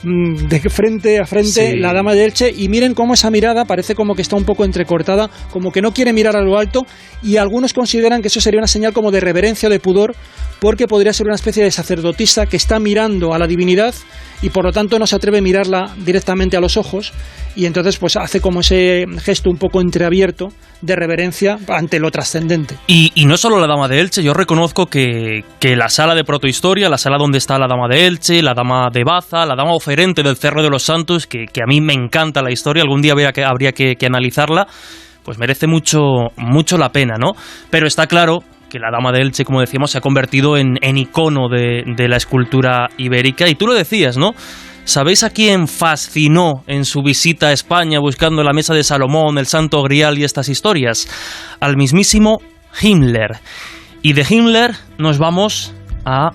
de frente a frente la Dama de Elche, y miren cómo esa mirada parece como que está un poco entrecortada, como que no quiere mirar a lo alto, y algunos consideran que eso sería una señal como de reverencia o de pudor, porque podría ser una especie de sacerdotisa que está mirando a la divinidad y por lo tanto no se atreve a mirarla directamente a los ojos, y entonces pues hace como ese gesto un poco entreabierto de reverencia ante lo trascendente. Y no solo la Dama de Elche, yo reconozco que la sala de protohistoria, la sala donde está la Dama de Elche, la Dama de Baza, la Dama oferente del Cerro de los Santos, que a mí me encanta la historia, algún día habría que analizarla, pues merece mucho la pena, ¿no? Pero está claro que la Dama de Elche, como decíamos, se ha convertido en icono de la escultura ibérica. Y tú lo decías, ¿no? ¿Sabéis a quién fascinó en su visita a España buscando la mesa de Salomón, el Santo Grial y estas historias? Al mismísimo Himmler. Y de Himmler nos vamos a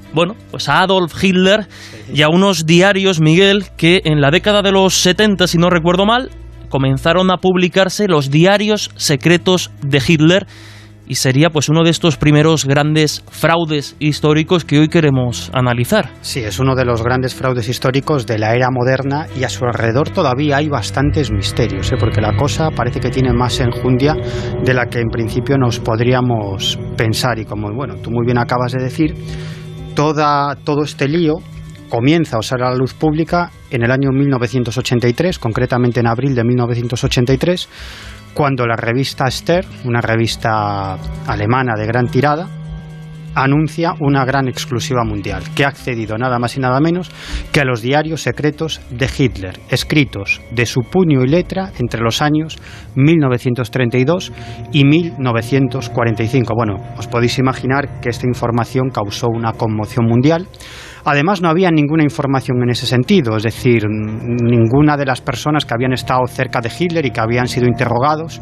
Adolf Hitler y a unos diarios, Miguel, que en la década de los 70, si no recuerdo mal, comenzaron a publicarse los diarios secretos de Hitler, y sería pues uno de estos primeros grandes fraudes históricos que hoy queremos analizar. Sí, es uno de los grandes fraudes históricos de la era moderna, y a su alrededor todavía hay bastantes misterios, porque la cosa parece que tiene más enjundia de la que en principio nos podríamos pensar. Y como tú muy bien acabas de decir, todo este lío comienza a salir a la luz pública en el año 1983, concretamente en abril de 1983, cuando la revista Stern, una revista alemana de gran tirada, anuncia una gran exclusiva mundial, que ha accedido nada más y nada menos que a los diarios secretos de Hitler, escritos de su puño y letra entre los años 1932 y 1945. Os podéis imaginar que esta información causó una conmoción mundial. Además, no había ninguna información en ese sentido, es decir, ninguna de las personas que habían estado cerca de Hitler y que habían sido interrogados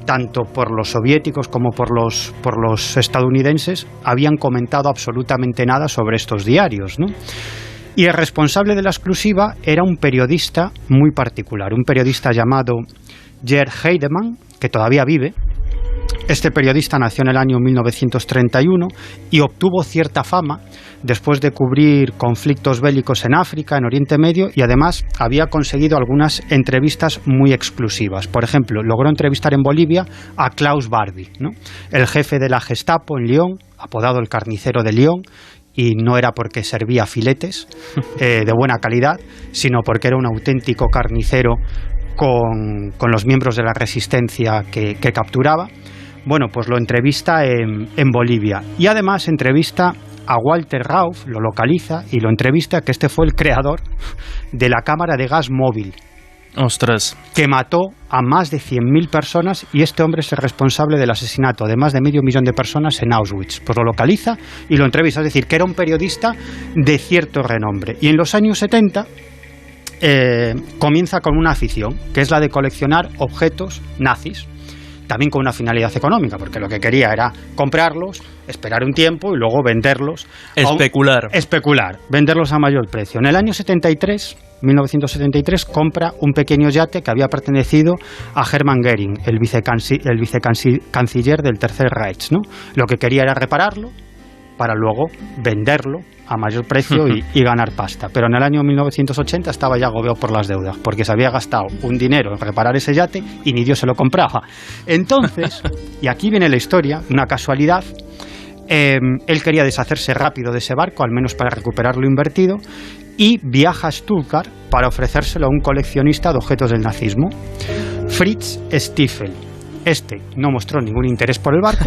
tanto por los soviéticos como por los estadounidenses, habían comentado absolutamente nada sobre estos diarios, ¿no? Y el responsable de la exclusiva era un periodista muy particular, un periodista llamado Gerd Heidemann, que todavía vive. Este periodista nació en el año 1931 y obtuvo cierta fama después de cubrir conflictos bélicos en África, en Oriente Medio, y además había conseguido algunas entrevistas muy exclusivas. Por ejemplo, logró entrevistar en Bolivia a Klaus Barbie, ¿no?, el jefe de la Gestapo en Lyon, apodado el carnicero de Lyon, y no era porque servía filetes de buena calidad, sino porque era un auténtico carnicero con los miembros de la resistencia que capturaba. Bueno, pues lo entrevista en Bolivia, y además entrevista a Walter Rauff, lo localiza y lo entrevista, que este fue el creador de la cámara de gas móvil. ¡Ostras! Que mató a más de 100.000 personas, y este hombre es el responsable del asesinato de más de 500.000 de personas en Auschwitz. Pues lo localiza y lo entrevista, es decir, que era un periodista de cierto renombre. Y en los años 70 comienza con una afición, que es la de coleccionar objetos nazis, también con una finalidad económica, porque lo que quería era comprarlos, esperar un tiempo y luego venderlos. Especular, venderlos a mayor precio. En el año 1973, compra un pequeño yate que había pertenecido a Hermann Göring, el vicecanciller del Tercer Reich, ¿no? Lo que quería era repararlo para luego venderlo a mayor precio y ganar pasta. Pero en el año 1980 estaba ya agobiado por las deudas, porque se había gastado un dinero en reparar ese yate y ni Dios se lo compraba. Entonces, y aquí viene la historia, una casualidad, él quería deshacerse rápido de ese barco, al menos para recuperar lo invertido, y viaja a Stuttgart para ofrecérselo a un coleccionista de objetos del nazismo, Fritz Stiefel. Este no mostró ningún interés por el barco,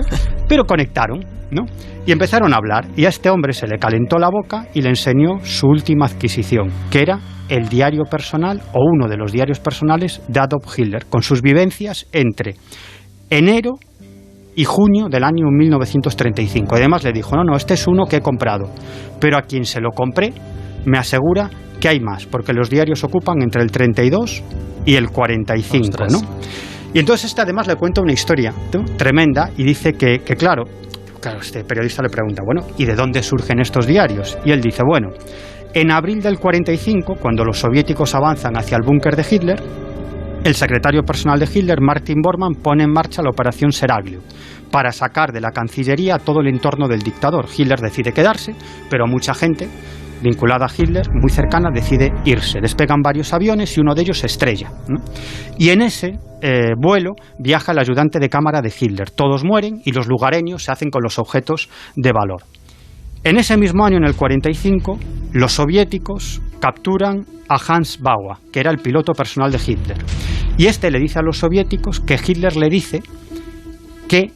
pero conectaron, ¿no? Y empezaron a hablar, y a este hombre se le calentó la boca y le enseñó su última adquisición, que era el diario personal, o uno de los diarios personales de Adolf Hitler, con sus vivencias entre enero y junio del año 1935. Además le dijo, no, este es uno que he comprado, pero a quien se lo compré me asegura que hay más, porque los diarios ocupan entre el 32 y el 45, ¡ostras!, ¿no? Y entonces además le cuenta una historia, ¿no?, tremenda, y dice que claro, este periodista le pregunta, bueno, ¿y de dónde surgen estos diarios? Y él dice, bueno, en abril del 45, cuando los soviéticos avanzan hacia el búnker de Hitler, el secretario personal de Hitler, Martin Bormann, pone en marcha la operación Seraglio para sacar de la Cancillería todo el entorno del dictador. Hitler decide quedarse, pero mucha gente vinculada a Hitler, muy cercana, decide irse. Despegan varios aviones y uno de ellos se estrella, ¿no? Y en ese vuelo viaja el ayudante de cámara de Hitler. Todos mueren y los lugareños se hacen con los objetos de valor. En ese mismo año, en el 45, los soviéticos capturan a Hans Bauer, que era el piloto personal de Hitler. Y este le dice a los soviéticos que Hitler le dice que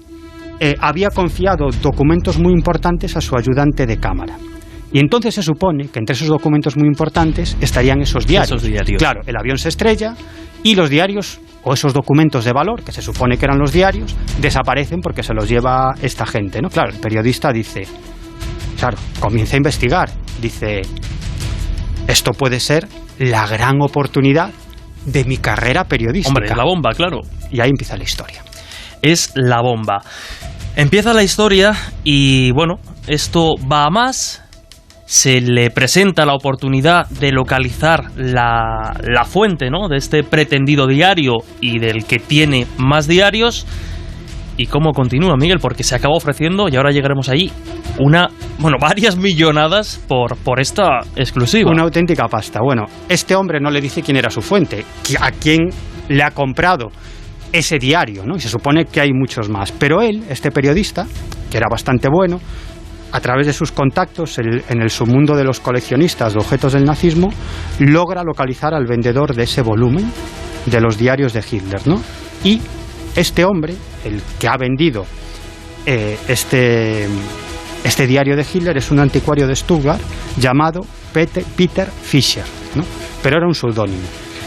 había confiado documentos muy importantes a su ayudante de cámara. Y entonces se supone que entre esos documentos muy importantes estarían esos diarios. Claro, el avión se estrella y los diarios, o esos documentos de valor, que se supone que eran los diarios, desaparecen porque se los lleva esta gente, ¿no? Claro, el periodista dice, claro, comienza a investigar, dice, esto puede ser la gran oportunidad de mi carrera periodística. Hombre, es la bomba, claro. Y ahí empieza la historia. Es la bomba. Empieza la historia y, bueno, esto va a más. Se le presenta la oportunidad de localizar la fuente, ¿no?, de este pretendido diario y del que tiene más diarios. ¿Y cómo continúa, Miguel? Porque se acaba ofreciendo, y ahora llegaremos ahí, varias millonadas por esta exclusiva. Una auténtica pasta. Bueno, este hombre no le dice quién era su fuente, a quién le ha comprado ese diario, ¿no? Y se supone que hay muchos más. Pero él, este periodista, que era bastante bueno, a través de sus contactos en el submundo de los coleccionistas de objetos del nazismo, logra localizar al vendedor de ese volumen de los diarios de Hitler, ¿no? Y este hombre, el que ha vendido este diario de Hitler, es un anticuario de Stuttgart llamado Peter Fischer, ¿no? Pero era un seudónimo.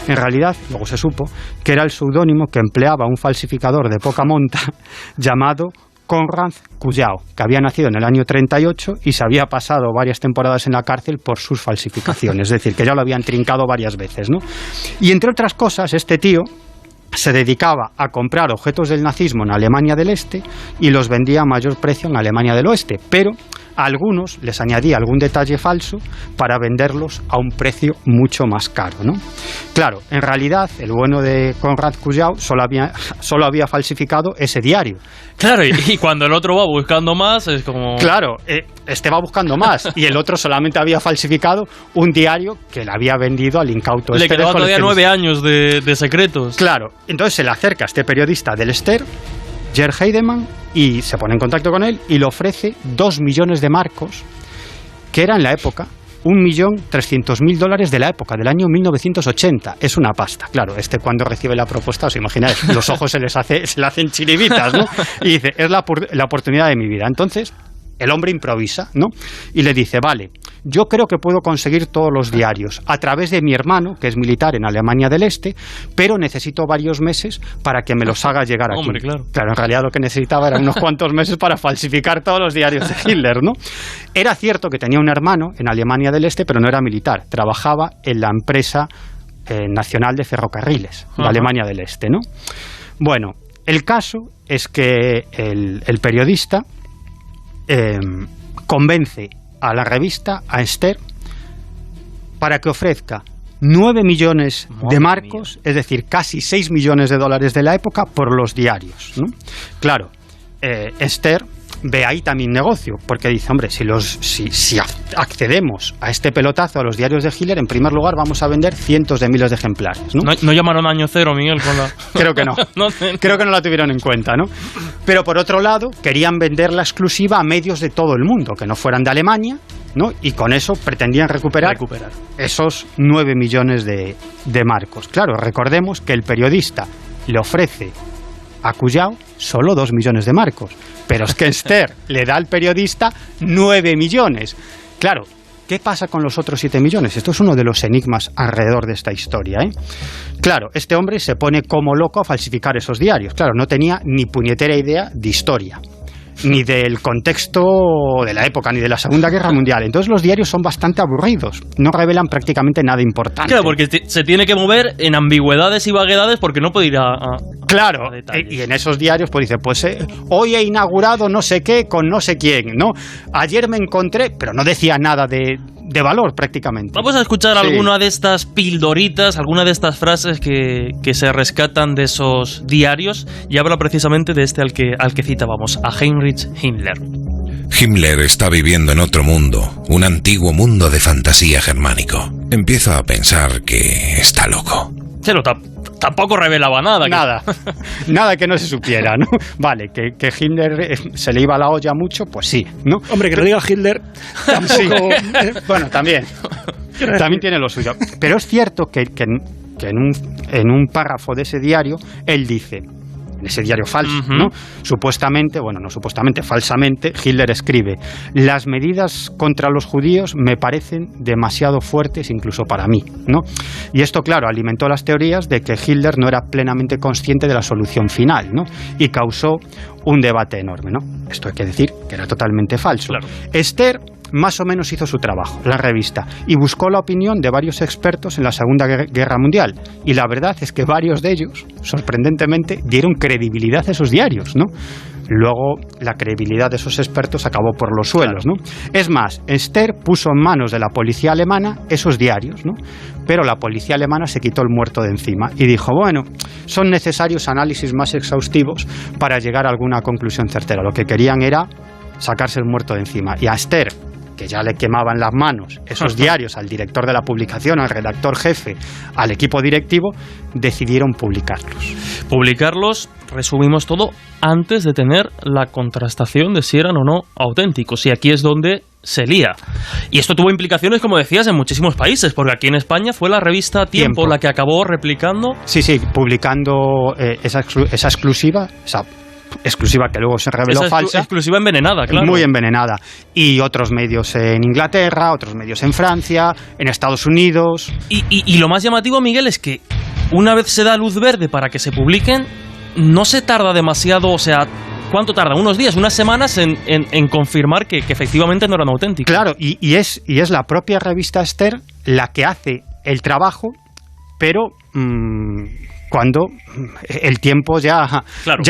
En realidad, luego se supo que era el seudónimo que empleaba un falsificador de poca monta llamado Konrad Kujau, que había nacido en el año 38 y se había pasado varias temporadas en la cárcel por sus falsificaciones, es decir, que ya lo habían trincado varias veces, ¿no? Y entre otras cosas, este tío se dedicaba a comprar objetos del nazismo en Alemania del Este y los vendía a mayor precio en Alemania del Oeste, pero a algunos les añadía algún detalle falso para venderlos a un precio mucho más caro, ¿no? Claro, en realidad el bueno de Konrad Kujau solo había falsificado ese diario. Claro, y cuando el otro va buscando más es como... Claro, este va buscando más y el otro solamente había falsificado un diario que le había vendido al incauto. Le quedaba todavía 9 años de secretos. Claro, entonces se le acerca a este periodista del Ster, Gerd Heidemann, y se pone en contacto con él y le ofrece 2 millones de marcos, que era en la época $1.300.000 de la época, del año 1980. Es una pasta. Claro, cuando recibe la propuesta, os imagináis, los ojos se le hacen chiribitas, ¿no? Y dice, es la oportunidad de mi vida. Entonces, el hombre improvisa, ¿no? Y le dice, vale, yo creo que puedo conseguir todos los diarios a través de mi hermano, que es militar en Alemania del Este, pero necesito varios meses para que me los haga llegar aquí. Hombre, claro. Claro, en realidad lo que necesitaba eran unos cuantos meses para falsificar todos los diarios de Hitler, ¿no? Era cierto que tenía un hermano en Alemania del Este, pero no era militar. Trabajaba en la empresa nacional de ferrocarriles de Alemania del Este, ¿no? Bueno, el caso es que el periodista convence a la revista, a Ster, para que ofrezca 9 millones de marcos, es decir, casi 6 millones de dólares de la época, por los diarios, ¿no? Claro, Ster ve ahí también negocio, porque dice, hombre, si accedemos a este pelotazo a los diarios de Hitler, en primer lugar vamos a vender cientos de miles de ejemplares, ¿no? No llamaron año cero, Miguel, con la... Creo que no. Creo que no la tuvieron en cuenta, ¿no? Pero por otro lado, querían vender la exclusiva a medios de todo el mundo, que no fueran de Alemania, ¿no? Y con eso pretendían recuperar esos 9 millones de marcos. Claro, recordemos que el periodista le ofrece a Kujau solo 2 millones de marcos, pero es que Ster le da al periodista 9 millones. Claro, ¿qué pasa con los otros 7 millones? Esto es uno de los enigmas alrededor de esta historia, ¿eh? Claro, este hombre se pone como loco a falsificar esos diarios. Claro, no tenía ni puñetera idea de historia, ni del contexto de la época, ni de la Segunda Guerra Mundial. Entonces los diarios son bastante aburridos, no revelan prácticamente nada importante. Claro, porque se tiene que mover en ambigüedades y vaguedades porque no puede ir a claro, detalles. Y en esos diarios pues dice, pues hoy he inaugurado no sé qué con no sé quién, ¿no? Ayer me encontré, pero no decía nada de valor prácticamente. Vamos a escuchar alguna de estas pildoritas, alguna de estas frases que se rescatan de esos diarios, y habla precisamente de este al que citábamos, a Heinrich Himmler. Himmler está viviendo en otro mundo, un antiguo mundo de fantasía germánico. Empiezo a pensar que está loco. Pero tampoco revelaba nada. Nada que no se supiera, ¿no? Vale, que Hitler se le iba la olla mucho, pues sí, ¿no? Hombre, que lo diga Hitler tampoco... Sí. Bueno, también tiene lo suyo. Pero es cierto que en un párrafo de ese diario, él dice, en ese diario falso, ¿no? Falsamente, Hitler escribe: las medidas contra los judíos me parecen demasiado fuertes incluso para mí, ¿no? Y esto, claro, alimentó las teorías de que Hitler no era plenamente consciente de la solución final, ¿no? Y causó un debate enorme, ¿no? Esto hay que decir que era totalmente falso. Claro. Ster más o menos hizo su trabajo, la revista, y buscó la opinión de varios expertos en la Segunda Guerra Mundial. Y la verdad es que varios de ellos, sorprendentemente, dieron credibilidad a esos diarios, ¿no? Luego, la credibilidad de esos expertos acabó por los suelos, ¿no? Es más, Ster puso en manos de la policía alemana esos diarios, ¿no? Pero la policía alemana se quitó el muerto de encima y dijo, bueno, son necesarios análisis más exhaustivos para llegar a alguna conclusión certera. Lo que querían era sacarse el muerto de encima. Y a Ster, que ya le quemaban las manos esos diarios, al director de la publicación, al redactor jefe, al equipo directivo, decidieron publicarlos. Resumimos todo, antes de tener la contrastación de si eran o no auténticos. Y aquí es donde se lía. Y esto tuvo implicaciones, como decías, en muchísimos países, porque aquí en España fue la revista Tiempo la que acabó replicando. Sí, publicando esa exclusiva, exclusiva que luego se reveló falsa. Exclusiva envenenada, claro. Muy envenenada. Y otros medios en Inglaterra, otros medios en Francia, en Estados Unidos. Y lo más llamativo, Miguel, es que una vez se da luz verde para que se publiquen, no se tarda demasiado, o sea, ¿cuánto tarda? ¿Unos días, unas semanas en confirmar que efectivamente no eran auténticos? Claro, y es la propia revista Ster la que hace el trabajo, pero cuando el tiempo ya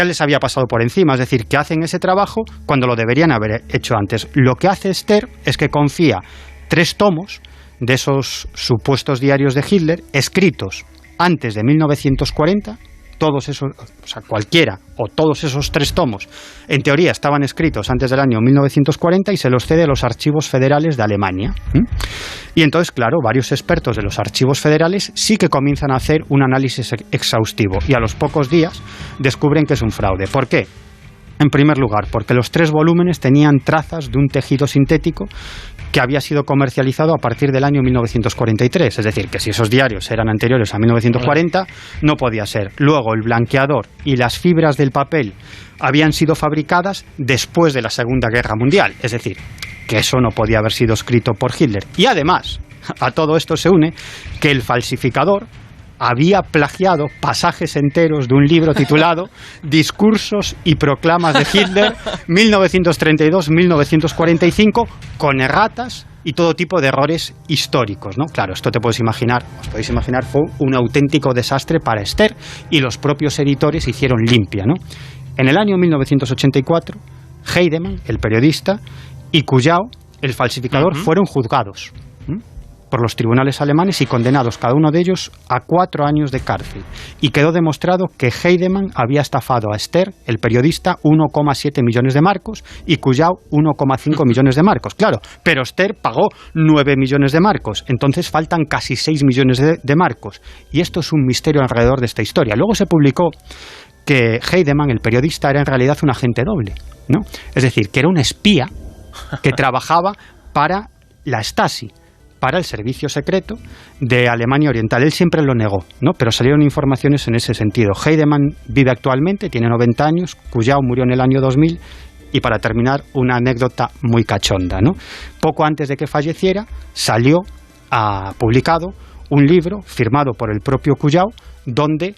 les había pasado por encima. Es decir, que hacen ese trabajo cuando lo deberían haber hecho antes. Lo que hace Esther es que confía 3 tomos de esos supuestos diarios de Hitler, escritos antes de 1940, todos esos, o sea, cualquiera o todos esos 3 tomos, en teoría estaban escritos antes del año 1940 y se los cede a los archivos federales de Alemania. Y entonces, claro, varios expertos de los archivos federales sí que comienzan a hacer un análisis exhaustivo y a los pocos días descubren que es un fraude. ¿Por qué? En primer lugar, porque los 3 volúmenes tenían trazas de un tejido sintético que había sido comercializado a partir del año 1943. Es decir, que si esos diarios eran anteriores a 1940, no podía ser. Luego, el blanqueador y las fibras del papel habían sido fabricadas después de la Segunda Guerra Mundial. Es decir, que eso no podía haber sido escrito por Hitler. Y además, a todo esto se une que el falsificador había plagiado pasajes enteros de un libro titulado Discursos y proclamas de Hitler 1932-1945, con erratas y todo tipo de errores históricos, ¿no? Claro, esto os podéis imaginar, fue un auténtico desastre para Esther, y los propios editores hicieron limpia, ¿no? En el año 1984, Heidemann, el periodista, y Kujau, el falsificador, fueron juzgados por los tribunales alemanes y condenados cada uno de ellos a 4 años de cárcel. Y quedó demostrado que Heidemann había estafado a Esther, el periodista, 1,7 millones de marcos y Kujau 1,5 millones de marcos. Claro, pero Esther pagó 9 millones de marcos, entonces faltan casi 6 millones de marcos. Y esto es un misterio alrededor de esta historia. Luego se publicó que Heidemann, el periodista, era en realidad un agente doble, ¿no? Es decir, que era un espía que trabajaba para la Stasi, para el servicio secreto de Alemania Oriental. Él siempre lo negó, ¿no? Pero salieron informaciones en ese sentido. Heidemann vive actualmente, tiene 90 años, Kujau murió en el año 2000, y para terminar, una anécdota muy cachonda, ¿no? Poco antes de que falleciera, salió publicado un libro firmado por el propio Kujau, donde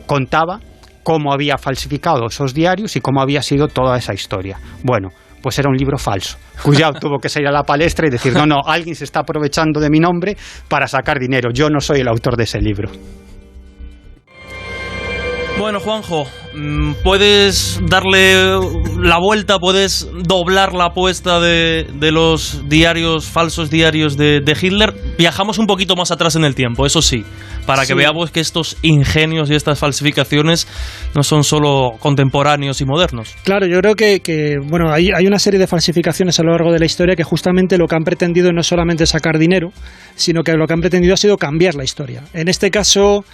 contaba cómo había falsificado esos diarios y cómo había sido toda esa historia. Bueno, pues era un libro falso. Kujau tuvo que salir a la palestra y decir, no, alguien se está aprovechando de mi nombre para sacar dinero. Yo no soy el autor de ese libro. Bueno, Juanjo, puedes darle la vuelta, puedes doblar la apuesta de los falsos diarios de Hitler. Viajamos un poquito más atrás en el tiempo, eso sí, para que veamos que estos ingenios y estas falsificaciones no son solo contemporáneos y modernos. Claro, yo creo que bueno, hay una serie de falsificaciones a lo largo de la historia que justamente lo que han pretendido no es solamente sacar dinero, sino que lo que han pretendido ha sido cambiar la historia. En este caso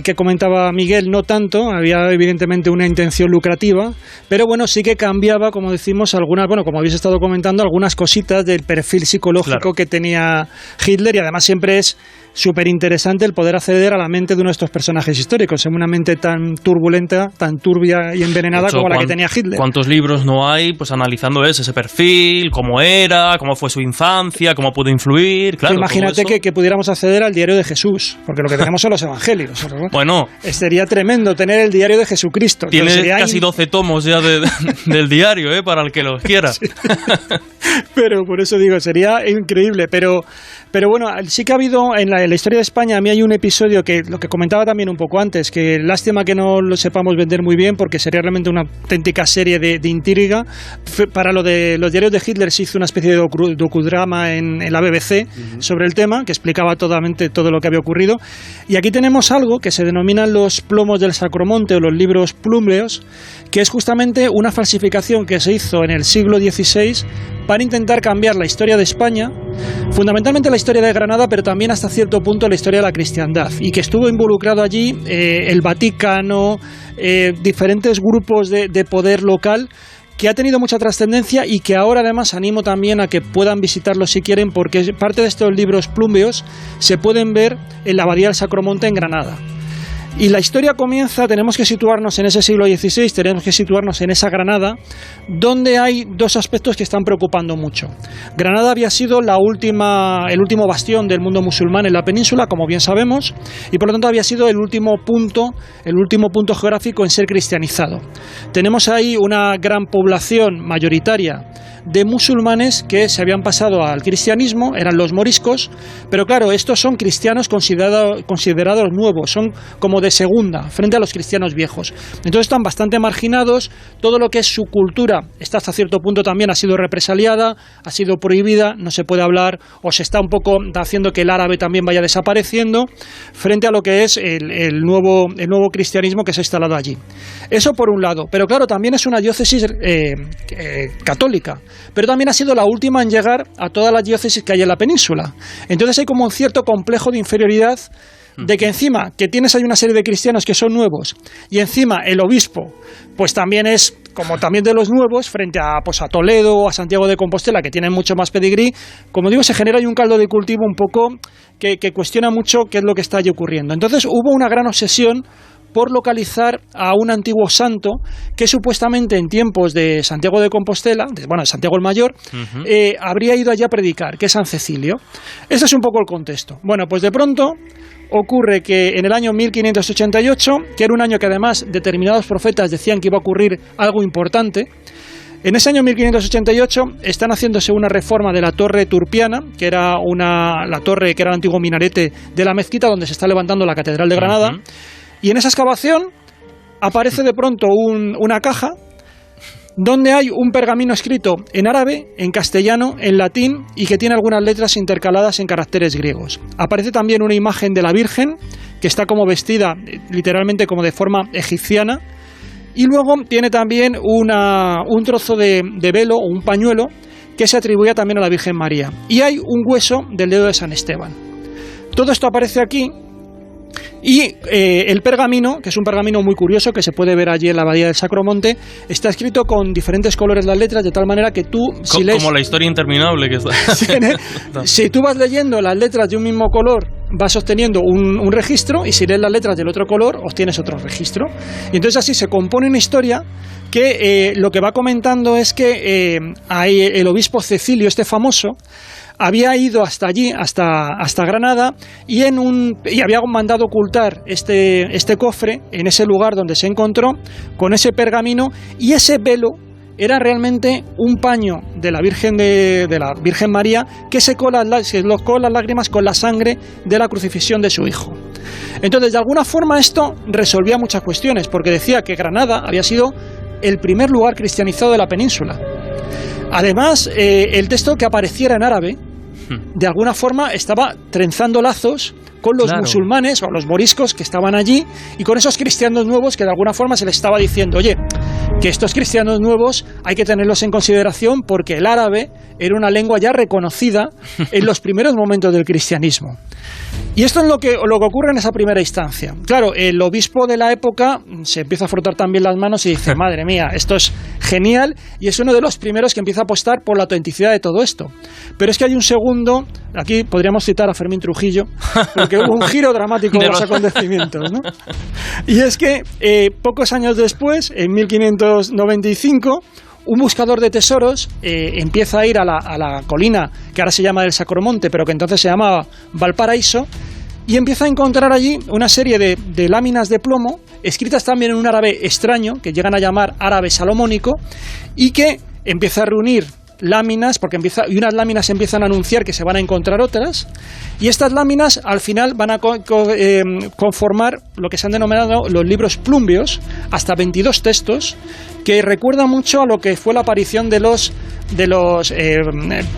que comentaba Miguel, no tanto, había evidentemente una intención lucrativa, pero bueno, sí que cambiaba, como decimos, algunas, bueno, como habéis estado comentando, algunas cositas del perfil psicológico que tenía Hitler, y además siempre es súper interesante el poder acceder a la mente de uno de estos personajes históricos, en una mente tan turbulenta, tan turbia y envenenada como la que tenía Hitler. ¿Cuántos libros no hay pues analizando ese perfil, cómo era, cómo fue su infancia, cómo pudo influir? Claro, imagínate que pudiéramos acceder al diario de Jesús, porque lo que tenemos son los evangelios. Bueno, sería tremendo tener el diario de Jesucristo. Tiene casi 12 tomos ya del diario, para el que los quiera. Sí. Pero por eso digo, sería increíble. Pero bueno, sí que ha habido en la historia de España, a mí hay un episodio que lo que comentaba también un poco antes, que lástima que no lo sepamos vender muy bien, porque sería realmente una auténtica serie de intriga. Para lo de los diarios de Hitler se hizo una especie de docudrama en la BBC sobre el tema, que explicaba totalmente todo lo que había ocurrido. Y aquí tenemos algo que se denominan los plomos del Sacromonte o los libros plúmleos, que es justamente una falsificación que se hizo en el siglo XVI para intentar cambiar la historia de España, fundamentalmente la historia de Granada, pero también hasta cierto punto la historia de la cristiandad, y que estuvo involucrado allí el Vaticano, diferentes grupos de poder local, que ha tenido mucha trascendencia y que ahora además animo también a que puedan visitarlo si quieren, porque parte de estos libros plúmleos se pueden ver en la Abadía del Sacromonte en Granada. Y la historia comienza, tenemos que situarnos en ese siglo XVI, tenemos que situarnos en esa Granada, donde hay dos aspectos que están preocupando mucho. Granada había sido el último bastión del mundo musulmán en la península, como bien sabemos, y por lo tanto había sido el último punto geográfico en ser cristianizado. Tenemos ahí una gran población mayoritaria de musulmanes que se habían pasado al cristianismo, eran los moriscos, pero claro, estos son cristianos considerados nuevos, son como de segunda, frente a los cristianos viejos. Entonces están bastante marginados, todo lo que es su cultura está hasta cierto punto también ha sido represaliada, ha sido prohibida, no se puede hablar, o se está un poco haciendo que el árabe también vaya desapareciendo, frente a lo que es el nuevo cristianismo que se ha instalado allí. Eso por un lado, pero claro, también es una diócesis católica, pero también ha sido la última en llegar a todas las diócesis que hay en la península. Entonces hay como un cierto complejo de inferioridad de que encima que tienes ahí una serie de cristianos que son nuevos y encima el obispo pues también es como también de los nuevos frente a, pues, a Toledo o a Santiago de Compostela, que tienen mucho más pedigrí. Como digo, se genera ahí un caldo de cultivo un poco que cuestiona mucho qué es lo que está allí ocurriendo. Entonces hubo una gran obsesión por localizar a un antiguo santo que supuestamente en tiempos de Santiago de Compostela, de Santiago el Mayor, habría ido allí a predicar, que es San Cecilio. Ese es un poco el contexto. Bueno, pues de pronto ocurre que en el año 1588, que era un año que además determinados profetas decían que iba a ocurrir algo importante, en ese año 1588 están haciéndose una reforma de la torre turpiana, que era la torre que era el antiguo minarete de la mezquita donde se está levantando la Catedral de Granada. Y en esa excavación aparece de pronto una caja donde hay un pergamino escrito en árabe, en castellano, en latín y que tiene algunas letras intercaladas en caracteres griegos. Aparece también una imagen de la Virgen que está como vestida literalmente como de forma egipciana y luego tiene también un trozo de velo o un pañuelo que se atribuye también a la Virgen María. Y hay un hueso del dedo de San Esteban. Todo esto aparece aquí. Y el pergamino, que es un pergamino muy curioso que se puede ver allí en la abadía del Sacromonte, está escrito con diferentes colores las letras, de tal manera que tú, si lees, como la historia interminable que está. Si tú vas leyendo las letras de un mismo color, vas obteniendo un registro, y si lees las letras del otro color, obtienes otro registro. Y entonces así se compone una historia que lo que va comentando es que el obispo Cecilio, este famoso, había ido hasta allí, hasta Granada, y había mandado ocultar este cofre en ese lugar donde se encontró, con ese pergamino, y ese velo era realmente un paño de la Virgen María que secó las lágrimas con la sangre de la crucifixión de su hijo. Entonces, de alguna forma esto resolvía muchas cuestiones, porque decía que Granada había sido el primer lugar cristianizado de la península. Además, el texto que apareciera en árabe, de alguna forma estaba trenzando lazos con los musulmanes o los moriscos que estaban allí y con esos cristianos nuevos que de alguna forma se les estaba diciendo, oye, que estos cristianos nuevos hay que tenerlos en consideración porque el árabe era una lengua ya reconocida en los primeros momentos del cristianismo. Y esto es lo que ocurre en esa primera instancia. Claro, el obispo de la época se empieza a frotar también las manos y dice, madre mía, esto es genial, y es uno de los primeros que empieza a apostar por la autenticidad de todo esto. Pero es que hay un segundo, aquí podríamos citar a Fermín Trujillo, porque hubo un giro dramático de los acontecimientos, ¿no? Y es que pocos años después, en 1595, un buscador de tesoros empieza a ir a la colina que ahora se llama del Sacromonte, pero que entonces se llamaba Valparaíso, y empieza a encontrar allí una serie de láminas de plomo, escritas también en un árabe extraño, que llegan a llamar árabe salomónico, y que empieza a reunir láminas, y unas láminas empiezan a anunciar que se van a encontrar otras, y estas láminas al final van a conformar lo que se han denominado los libros plumbios, hasta 22 textos, que recuerda mucho a lo que fue la aparición de los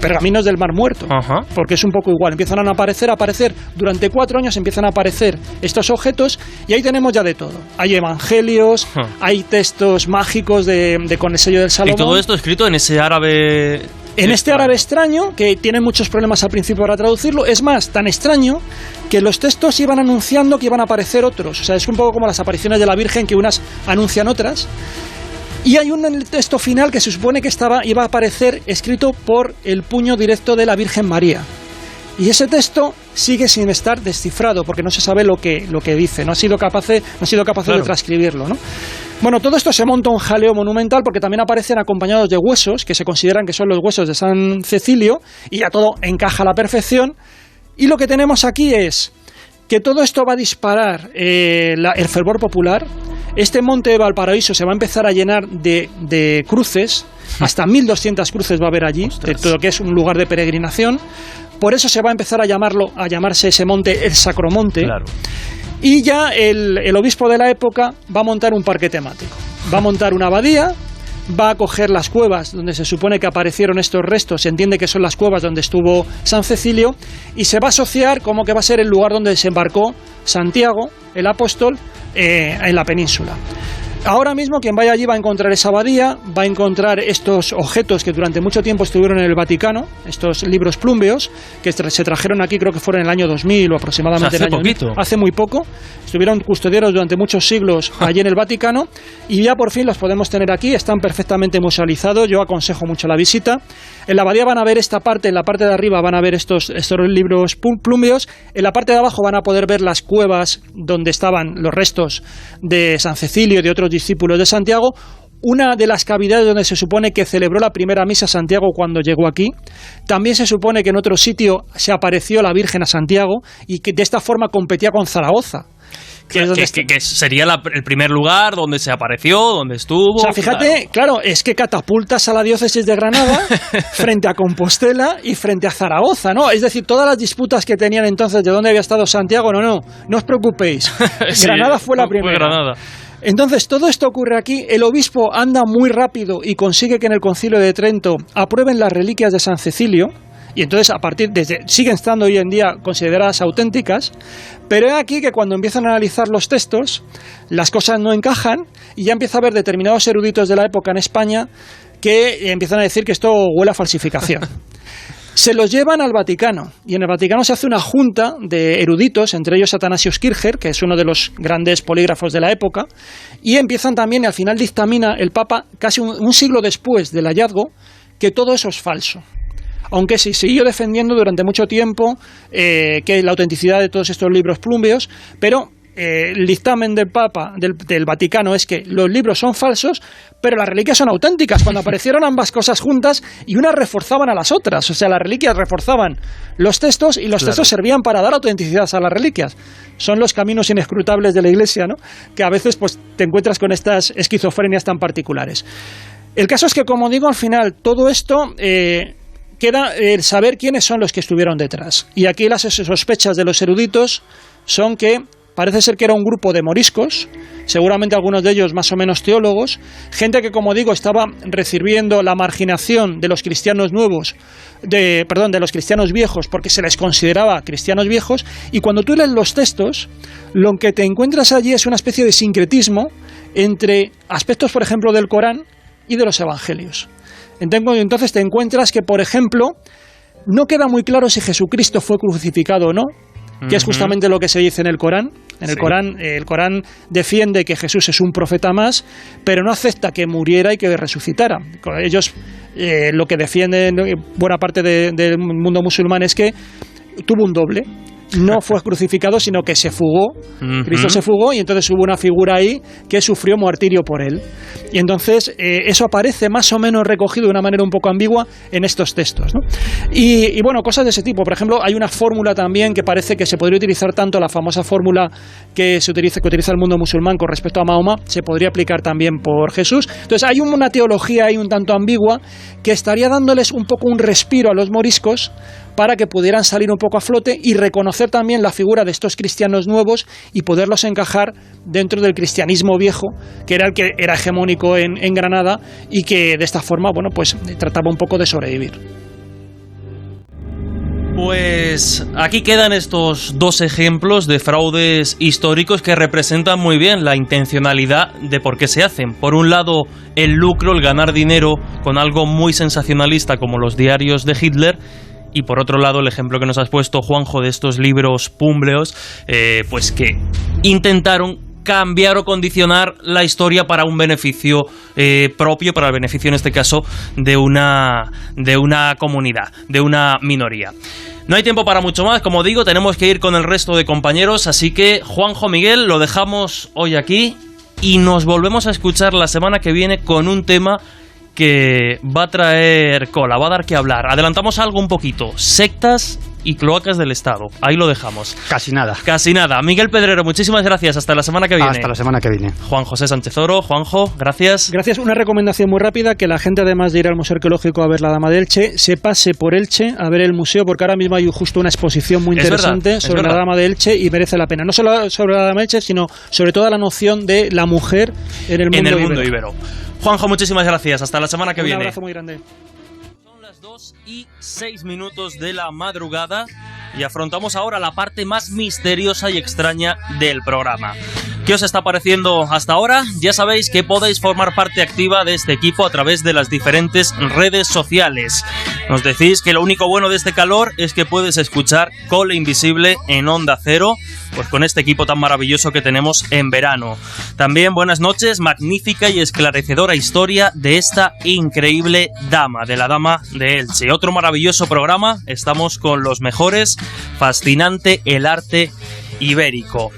pergaminos del Mar Muerto. Ajá. Porque es un poco igual, empiezan a aparecer durante 4 años, empiezan a aparecer estos objetos, y ahí tenemos ya de todo. Hay evangelios, hay textos mágicos con el sello del Salomón. Y todo esto escrito en ese árabe... En este árabe extraño, que tiene muchos problemas al principio para traducirlo, es más, tan extraño que los textos iban anunciando que iban a aparecer otros. O sea, es un poco como las apariciones de la Virgen, que unas anuncian otras. Y hay un texto final que se supone que iba a aparecer escrito por el puño directo de la Virgen María. Y ese texto sigue sin estar descifrado, porque no se sabe lo que dice, no ha sido capaz de transcribirlo, ¿no? Bueno, todo esto se monta un jaleo monumental, porque también aparecen acompañados de huesos, que se consideran que son los huesos de San Cecilio, y ya todo encaja a la perfección. Y lo que tenemos aquí es que todo esto va a disparar el fervor popular. este monte de Valparaíso se va a empezar a llenar de cruces, hasta 1.200 cruces va a haber allí, de todo lo que es un lugar de peregrinación. Por eso se va a empezar a llamarse ese monte el Sacromonte. Claro. Y ya el obispo de la época va a montar un parque temático. Va a montar una abadía, va a coger las cuevas donde se supone que aparecieron estos restos, se entiende que son las cuevas donde estuvo San Cecilio, y se va a asociar como que va a ser el lugar donde desembarcó Santiago, el apóstol, en la península. Ahora mismo quien vaya allí va a encontrar esa abadía, va a encontrar estos objetos que durante mucho tiempo estuvieron en el Vaticano, estos libros plúmbeos, que se trajeron aquí, creo que fueron en el año 2000 o aproximadamente. O sea, el año 2000, hace muy poco. Estuvieron custodiados durante muchos siglos allí en el Vaticano y ya por fin los podemos tener aquí, están perfectamente musealizados, yo aconsejo mucho la visita. En la abadía van a ver esta parte, en la parte de arriba van a ver estos libros plúmbeos, en la parte de abajo van a poder ver las cuevas donde estaban los restos de San Cecilio y de otros discípulos de Santiago. Una de las cavidades donde se supone que celebró la primera misa Santiago cuando llegó aquí. También se supone que en otro sitio se apareció la Virgen a Santiago y que de esta forma competía con Zaragoza. Que sería el primer lugar donde se apareció, donde estuvo. O sea, fíjate, claro, es que catapultas a la diócesis de Granada frente a Compostela y frente a Zaragoza, ¿no? Es decir, todas las disputas que tenían entonces de dónde había estado Santiago, no os preocupéis. Sí, Granada fue la primera. Fue Granada. Entonces, todo esto ocurre aquí, el obispo anda muy rápido y consigue que en el Concilio de Trento aprueben las reliquias de San Cecilio, y entonces siguen estando hoy en día consideradas auténticas, pero es aquí que cuando empiezan a analizar los textos, las cosas no encajan y ya empieza a haber determinados eruditos de la época en España que empiezan a decir que esto huele a falsificación. Se los llevan al Vaticano y en el Vaticano se hace una junta de eruditos, entre ellos Athanasius Kircher, que es uno de los grandes polígrafos de la época, y empiezan también, y al final dictamina el Papa, casi un siglo después del hallazgo, que todo eso es falso. Aunque sí, siguió defendiendo durante mucho tiempo que la autenticidad de todos estos libros plúmbeos, pero el dictamen del Papa, del Vaticano, es que los libros son falsos, pero las reliquias son auténticas. Cuando aparecieron ambas cosas juntas y unas reforzaban a las otras, o sea, las reliquias reforzaban los textos y los textos servían para dar autenticidad a las reliquias. Son los caminos inescrutables de la Iglesia, ¿no? Que a veces pues te encuentras con estas esquizofrenias tan particulares. El caso es que, como digo, al final todo esto queda el saber quiénes son los que estuvieron detrás. Y aquí las sospechas de los eruditos son que parece ser que era un grupo de moriscos, seguramente algunos de ellos más o menos teólogos, gente que, como digo, estaba recibiendo la marginación de los cristianos nuevos, de los cristianos viejos, porque se les consideraba cristianos viejos, y cuando tú lees los textos, lo que te encuentras allí es una especie de sincretismo entre aspectos, por ejemplo, del Corán y de los evangelios. Entonces te encuentras que, por ejemplo, no queda muy claro si Jesucristo fue crucificado o no, que es justamente lo que se dice en el Corán. El Corán defiende que Jesús es un profeta más, pero no acepta que muriera y que resucitara. Ellos lo que defienden buena parte del mundo musulmán es que tuvo un doble. No fue crucificado, sino que se fugó. Cristo se fugó y entonces hubo una figura ahí que sufrió martirio por él. Y entonces eso aparece más o menos recogido de una manera un poco ambigua en estos textos, ¿no? Y bueno, cosas de ese tipo. Por ejemplo, hay una fórmula también que parece que se podría utilizar tanto, la famosa fórmula que utiliza el mundo musulmán con respecto a Mahoma, se podría aplicar también por Jesús. Entonces hay una teología ahí un tanto ambigua que estaría dándoles un poco un respiro a los moriscos para que pudieran salir un poco a flote y reconocer también la figura de estos cristianos nuevos y poderlos encajar dentro del cristianismo viejo, que era el que era hegemónico en Granada y que de esta forma, bueno, pues trataba un poco de sobrevivir. Pues aquí quedan estos dos ejemplos de fraudes históricos que representan muy bien la intencionalidad de por qué se hacen. Por un lado, el lucro, el ganar dinero con algo muy sensacionalista como los diarios de Hitler. Y por otro lado, el ejemplo que nos has puesto, Juanjo, de estos libros plúmbeos, pues que intentaron cambiar o condicionar la historia para un beneficio propio, para el beneficio en este caso de una comunidad, de una minoría. No hay tiempo para mucho más, como digo, tenemos que ir con el resto de compañeros, así que Juanjo, Miguel, lo dejamos hoy aquí y nos volvemos a escuchar la semana que viene con un tema que va a traer cola, va a dar que hablar. Adelantamos algo un poquito, sectas y cloacas del Estado. Ahí lo dejamos. Casi nada. Casi nada. Miguel Pedrero, muchísimas gracias. Hasta la semana que viene. Hasta la semana que viene. Juan José Sánchez Oro. Juanjo, gracias. Gracias. Una recomendación muy rápida, que la gente, además de ir al Museo Arqueológico a ver la Dama de Elche, se pase por Elche a ver el museo, porque ahora mismo hay justo una exposición muy interesante sobre la Dama de Elche y merece la pena. No solo sobre la Dama de Elche, sino sobre toda la noción de la mujer en el mundo ibero. Juanjo, muchísimas gracias. Hasta la semana que viene. Un abrazo muy grande. Son las 2:06 de la madrugada y afrontamos ahora la parte más misteriosa y extraña del programa. ¿Qué os está pareciendo hasta ahora? Ya sabéis que podéis formar parte activa de este equipo a través de las diferentes redes sociales. Nos decís que lo único bueno de este calor es que puedes escuchar Cole Invisible en Onda Cero, pues con este equipo tan maravilloso que tenemos en verano. También buenas noches, magnífica y esclarecedora historia de esta increíble dama, de la Dama de Elche. Otro maravilloso programa, estamos con los mejores, fascinante el arte ibérico.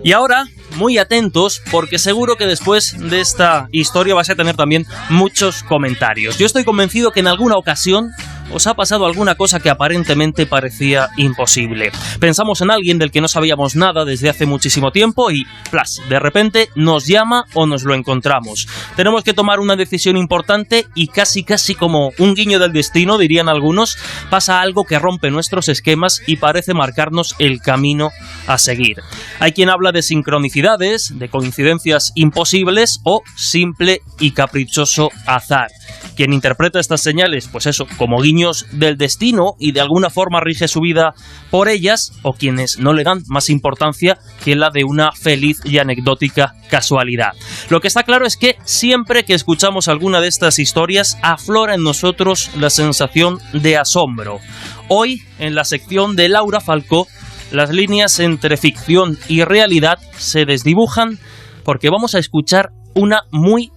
Y ahora, muy atentos, porque seguro que después de esta historia vais a tener también muchos comentarios. Yo estoy convencido que en alguna ocasión os ha pasado alguna cosa que aparentemente parecía imposible. Pensamos en alguien del que no sabíamos nada desde hace muchísimo tiempo y, ¡plas!, de repente nos llama o nos lo encontramos. Tenemos que tomar una decisión importante y casi como un guiño del destino, dirían algunos, pasa algo que rompe nuestros esquemas y parece marcarnos el camino a seguir. Hay quien habla de sincronicidades, de coincidencias imposibles o simple y caprichoso azar. Quien interpreta estas señales, pues eso, como guiños del destino y de alguna forma rige su vida por ellas, o quienes no le dan más importancia que la de una feliz y anecdótica casualidad. Lo que está claro es que siempre que escuchamos alguna de estas historias, aflora en nosotros la sensación de asombro. Hoy, en la sección de Laura Falcó, las líneas entre ficción y realidad se desdibujan porque vamos a escuchar una muy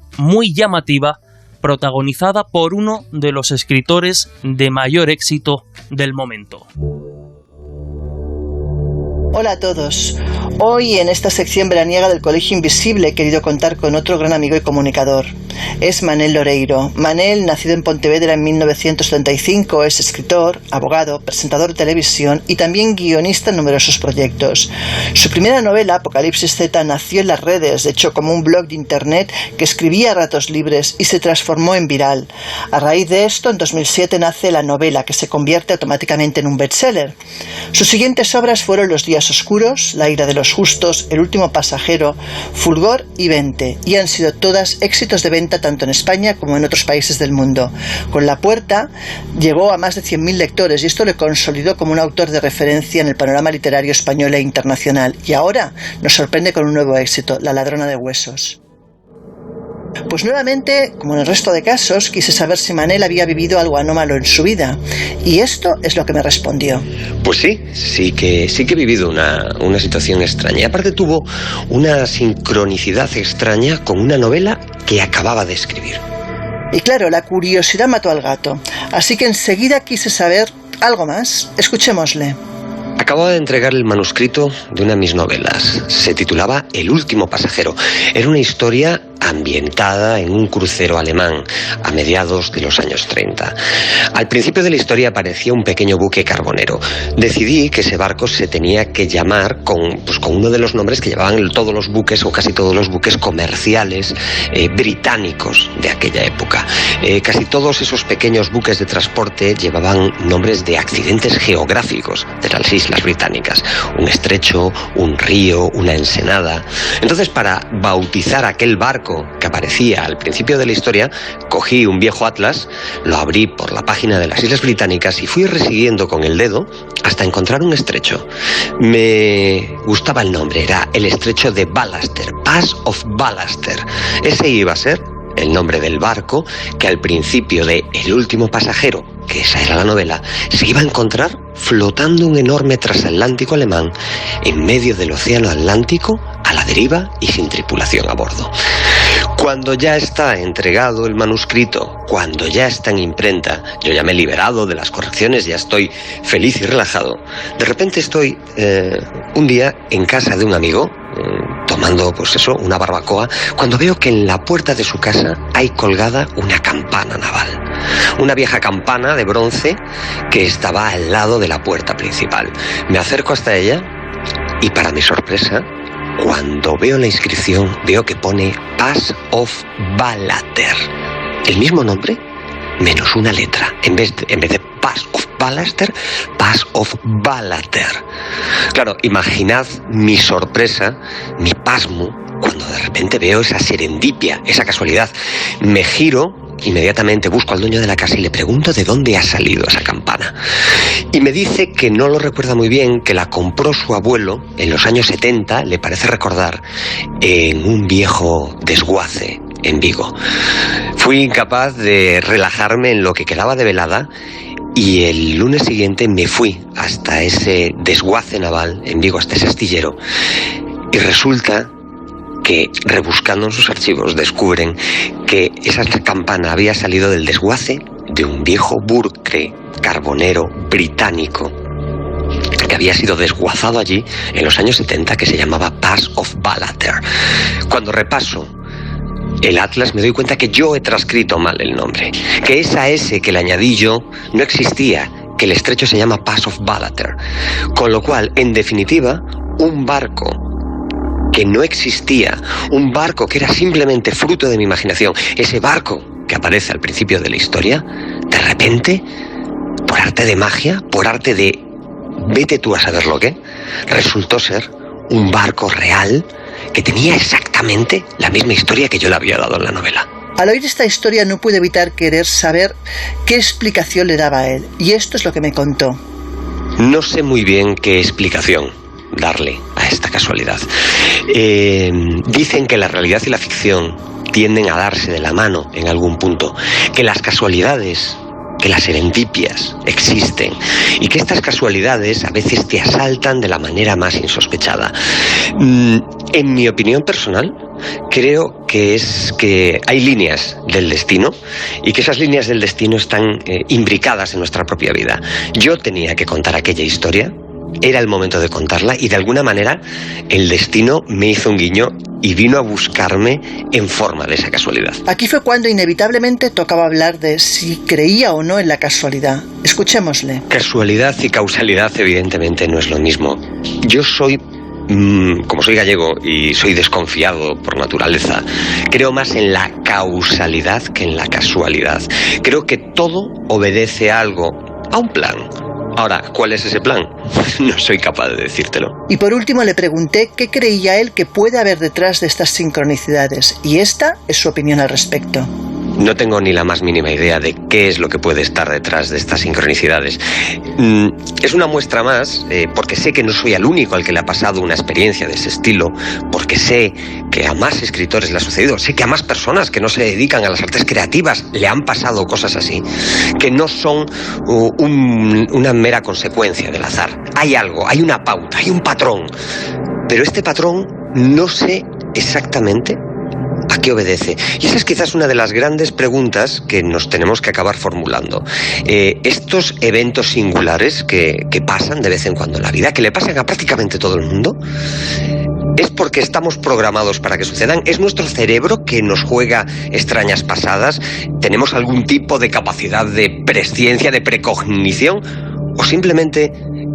llamativa, protagonizada por uno de los escritores de mayor éxito del momento. Hola a todos. Hoy en esta sección veraniega del Colegio Invisible he querido contar con otro gran amigo y comunicador. Es Manel Loreiro. Manel, nacido en Pontevedra en 1935, es escritor, abogado, presentador de televisión y también guionista en numerosos proyectos. Su primera novela, Apocalipsis Z, nació en las redes, de hecho como un blog de internet que escribía a ratos libres y se transformó en viral. A raíz de esto, en 2007 nace la novela, que se convierte automáticamente en un bestseller. Sus siguientes obras fueron Los días oscuros, La ira de los justos, El último pasajero, Fulgor y 20, y han sido todas éxitos de venta tanto en España como en otros países del mundo. Con La puerta llegó a más de 100.000 lectores y esto le consolidó como un autor de referencia en el panorama literario español e internacional. Y ahora nos sorprende con un nuevo éxito, La ladrona de huesos. Pues nuevamente, como en el resto de casos, quise saber si Manel había vivido algo anómalo en su vida. Y esto es lo que me respondió. Pues sí que he vivido una situación extraña. Y aparte tuvo una sincronicidad extraña con una novela que acababa de escribir. Y claro, la curiosidad mató al gato. Así que enseguida quise saber algo más. Escuchémosle. Acababa de entregar el manuscrito de una de mis novelas. Se titulaba El último pasajero. Era una historia ambientada en un crucero alemán a mediados de los años 30. Al principio de la historia aparecía un pequeño buque carbonero. Decidí que ese barco se tenía que llamar con uno de los nombres que llevaban todos los buques o casi todos los buques comerciales británicos de aquella época. Casi todos esos pequeños buques de transporte llevaban nombres de accidentes geográficos de las islas británicas. Un estrecho, un río, una ensenada. Entonces, para bautizar aquel barco que aparecía al principio de la historia, cogí un viejo atlas, lo abrí por la página de las Islas Británicas y fui resiguiendo con el dedo hasta encontrar un estrecho. Me gustaba el nombre, era el estrecho de Ballaster, Pass of Ballaster. Ese iba a ser el nombre del barco que al principio de El último pasajero, que esa era la novela, se iba a encontrar flotando un enorme transatlántico alemán en medio del océano Atlántico, a la deriva y sin tripulación a bordo. Cuando ya está entregado el manuscrito, cuando ya está en imprenta, yo ya me he liberado de las correcciones, ya estoy feliz y relajado. De repente estoy un día en casa de un amigo, tomando, pues eso, una barbacoa, cuando veo que en la puerta de su casa hay colgada una campana naval. Una vieja campana de bronce que estaba al lado de la puerta principal. Me acerco hasta ella y, para mi sorpresa, cuando veo la inscripción, veo que pone Pass of Ballater. El mismo nombre, menos una letra. En vez de Pass of Ballater, Pass of Ballater. Claro, imaginad mi sorpresa, mi pasmo, cuando de repente veo esa serendipia, esa casualidad. Me giro, inmediatamente busco al dueño de la casa y le pregunto de dónde ha salido esa campana. Y me dice que no lo recuerda muy bien, que la compró su abuelo en los años 70, le parece recordar, en un viejo desguace en Vigo. Fui incapaz de relajarme en lo que quedaba de velada y el lunes siguiente me fui hasta ese desguace naval en Vigo, hasta ese astillero, y resulta que, rebuscando en sus archivos, descubren que esa campana había salido del desguace de un viejo buque carbonero británico que había sido desguazado allí en los años 70, que se llamaba Pass of Ballater. Cuando repaso el atlas me doy cuenta que yo he transcrito mal el nombre, que esa S que le añadí yo no existía, que el estrecho se llama Pass of Ballater. Con lo cual, en definitiva, un barco que no existía, un barco que era simplemente fruto de mi imaginación, ese barco que aparece al principio de la historia, de repente, por arte de magia, por arte de vete tú a saber lo que, resultó ser un barco real que tenía exactamente la misma historia que yo le había dado en la novela. Al oír esta historia no pude evitar querer saber qué explicación le daba a él, y esto es lo que me contó. No sé muy bien qué explicación darle a esta casualidad. Dicen que la realidad y la ficción tienden a darse de la mano en algún punto, que las casualidades, que las serendipias existen y que estas casualidades a veces te asaltan de la manera más insospechada. En mi opinión personal, creo que es que hay líneas del destino y que esas líneas del destino están imbricadas en nuestra propia vida. Yo tenía que contar aquella historia, era el momento de contarla y de alguna manera el destino me hizo un guiño y vino a buscarme en forma de esa casualidad. Aquí fue cuando inevitablemente tocaba hablar de si creía o no en la casualidad. Escuchémosle. Casualidad y causalidad evidentemente no es lo mismo. Yo soy, como soy gallego y soy desconfiado por naturaleza, creo más en la causalidad que en la casualidad. Creo que todo obedece a algo, a un plan. Ahora, ¿cuál es ese plan? No soy capaz de decírtelo. Y por último le pregunté qué creía él que puede haber detrás de estas sincronicidades, y esta es su opinión al respecto. No tengo ni la más mínima idea de qué es lo que puede estar detrás de estas sincronicidades. Es una muestra más, porque sé que no soy el único al que le ha pasado una experiencia de ese estilo, porque sé que a más escritores le ha sucedido, sé que a más personas que no se dedican a las artes creativas le han pasado cosas así, que no son una mera consecuencia del azar. Hay algo, hay una pauta, hay un patrón, pero este patrón no sé exactamente ¿a qué obedece? Y esa es quizás una de las grandes preguntas que nos tenemos que acabar formulando. Estos eventos singulares que pasan de vez en cuando en la vida, que le pasan a prácticamente todo el mundo, ¿es porque estamos programados para que sucedan? ¿Es nuestro cerebro que nos juega extrañas pasadas? ¿Tenemos algún tipo de capacidad de presciencia, de precognición? ¿O simplemente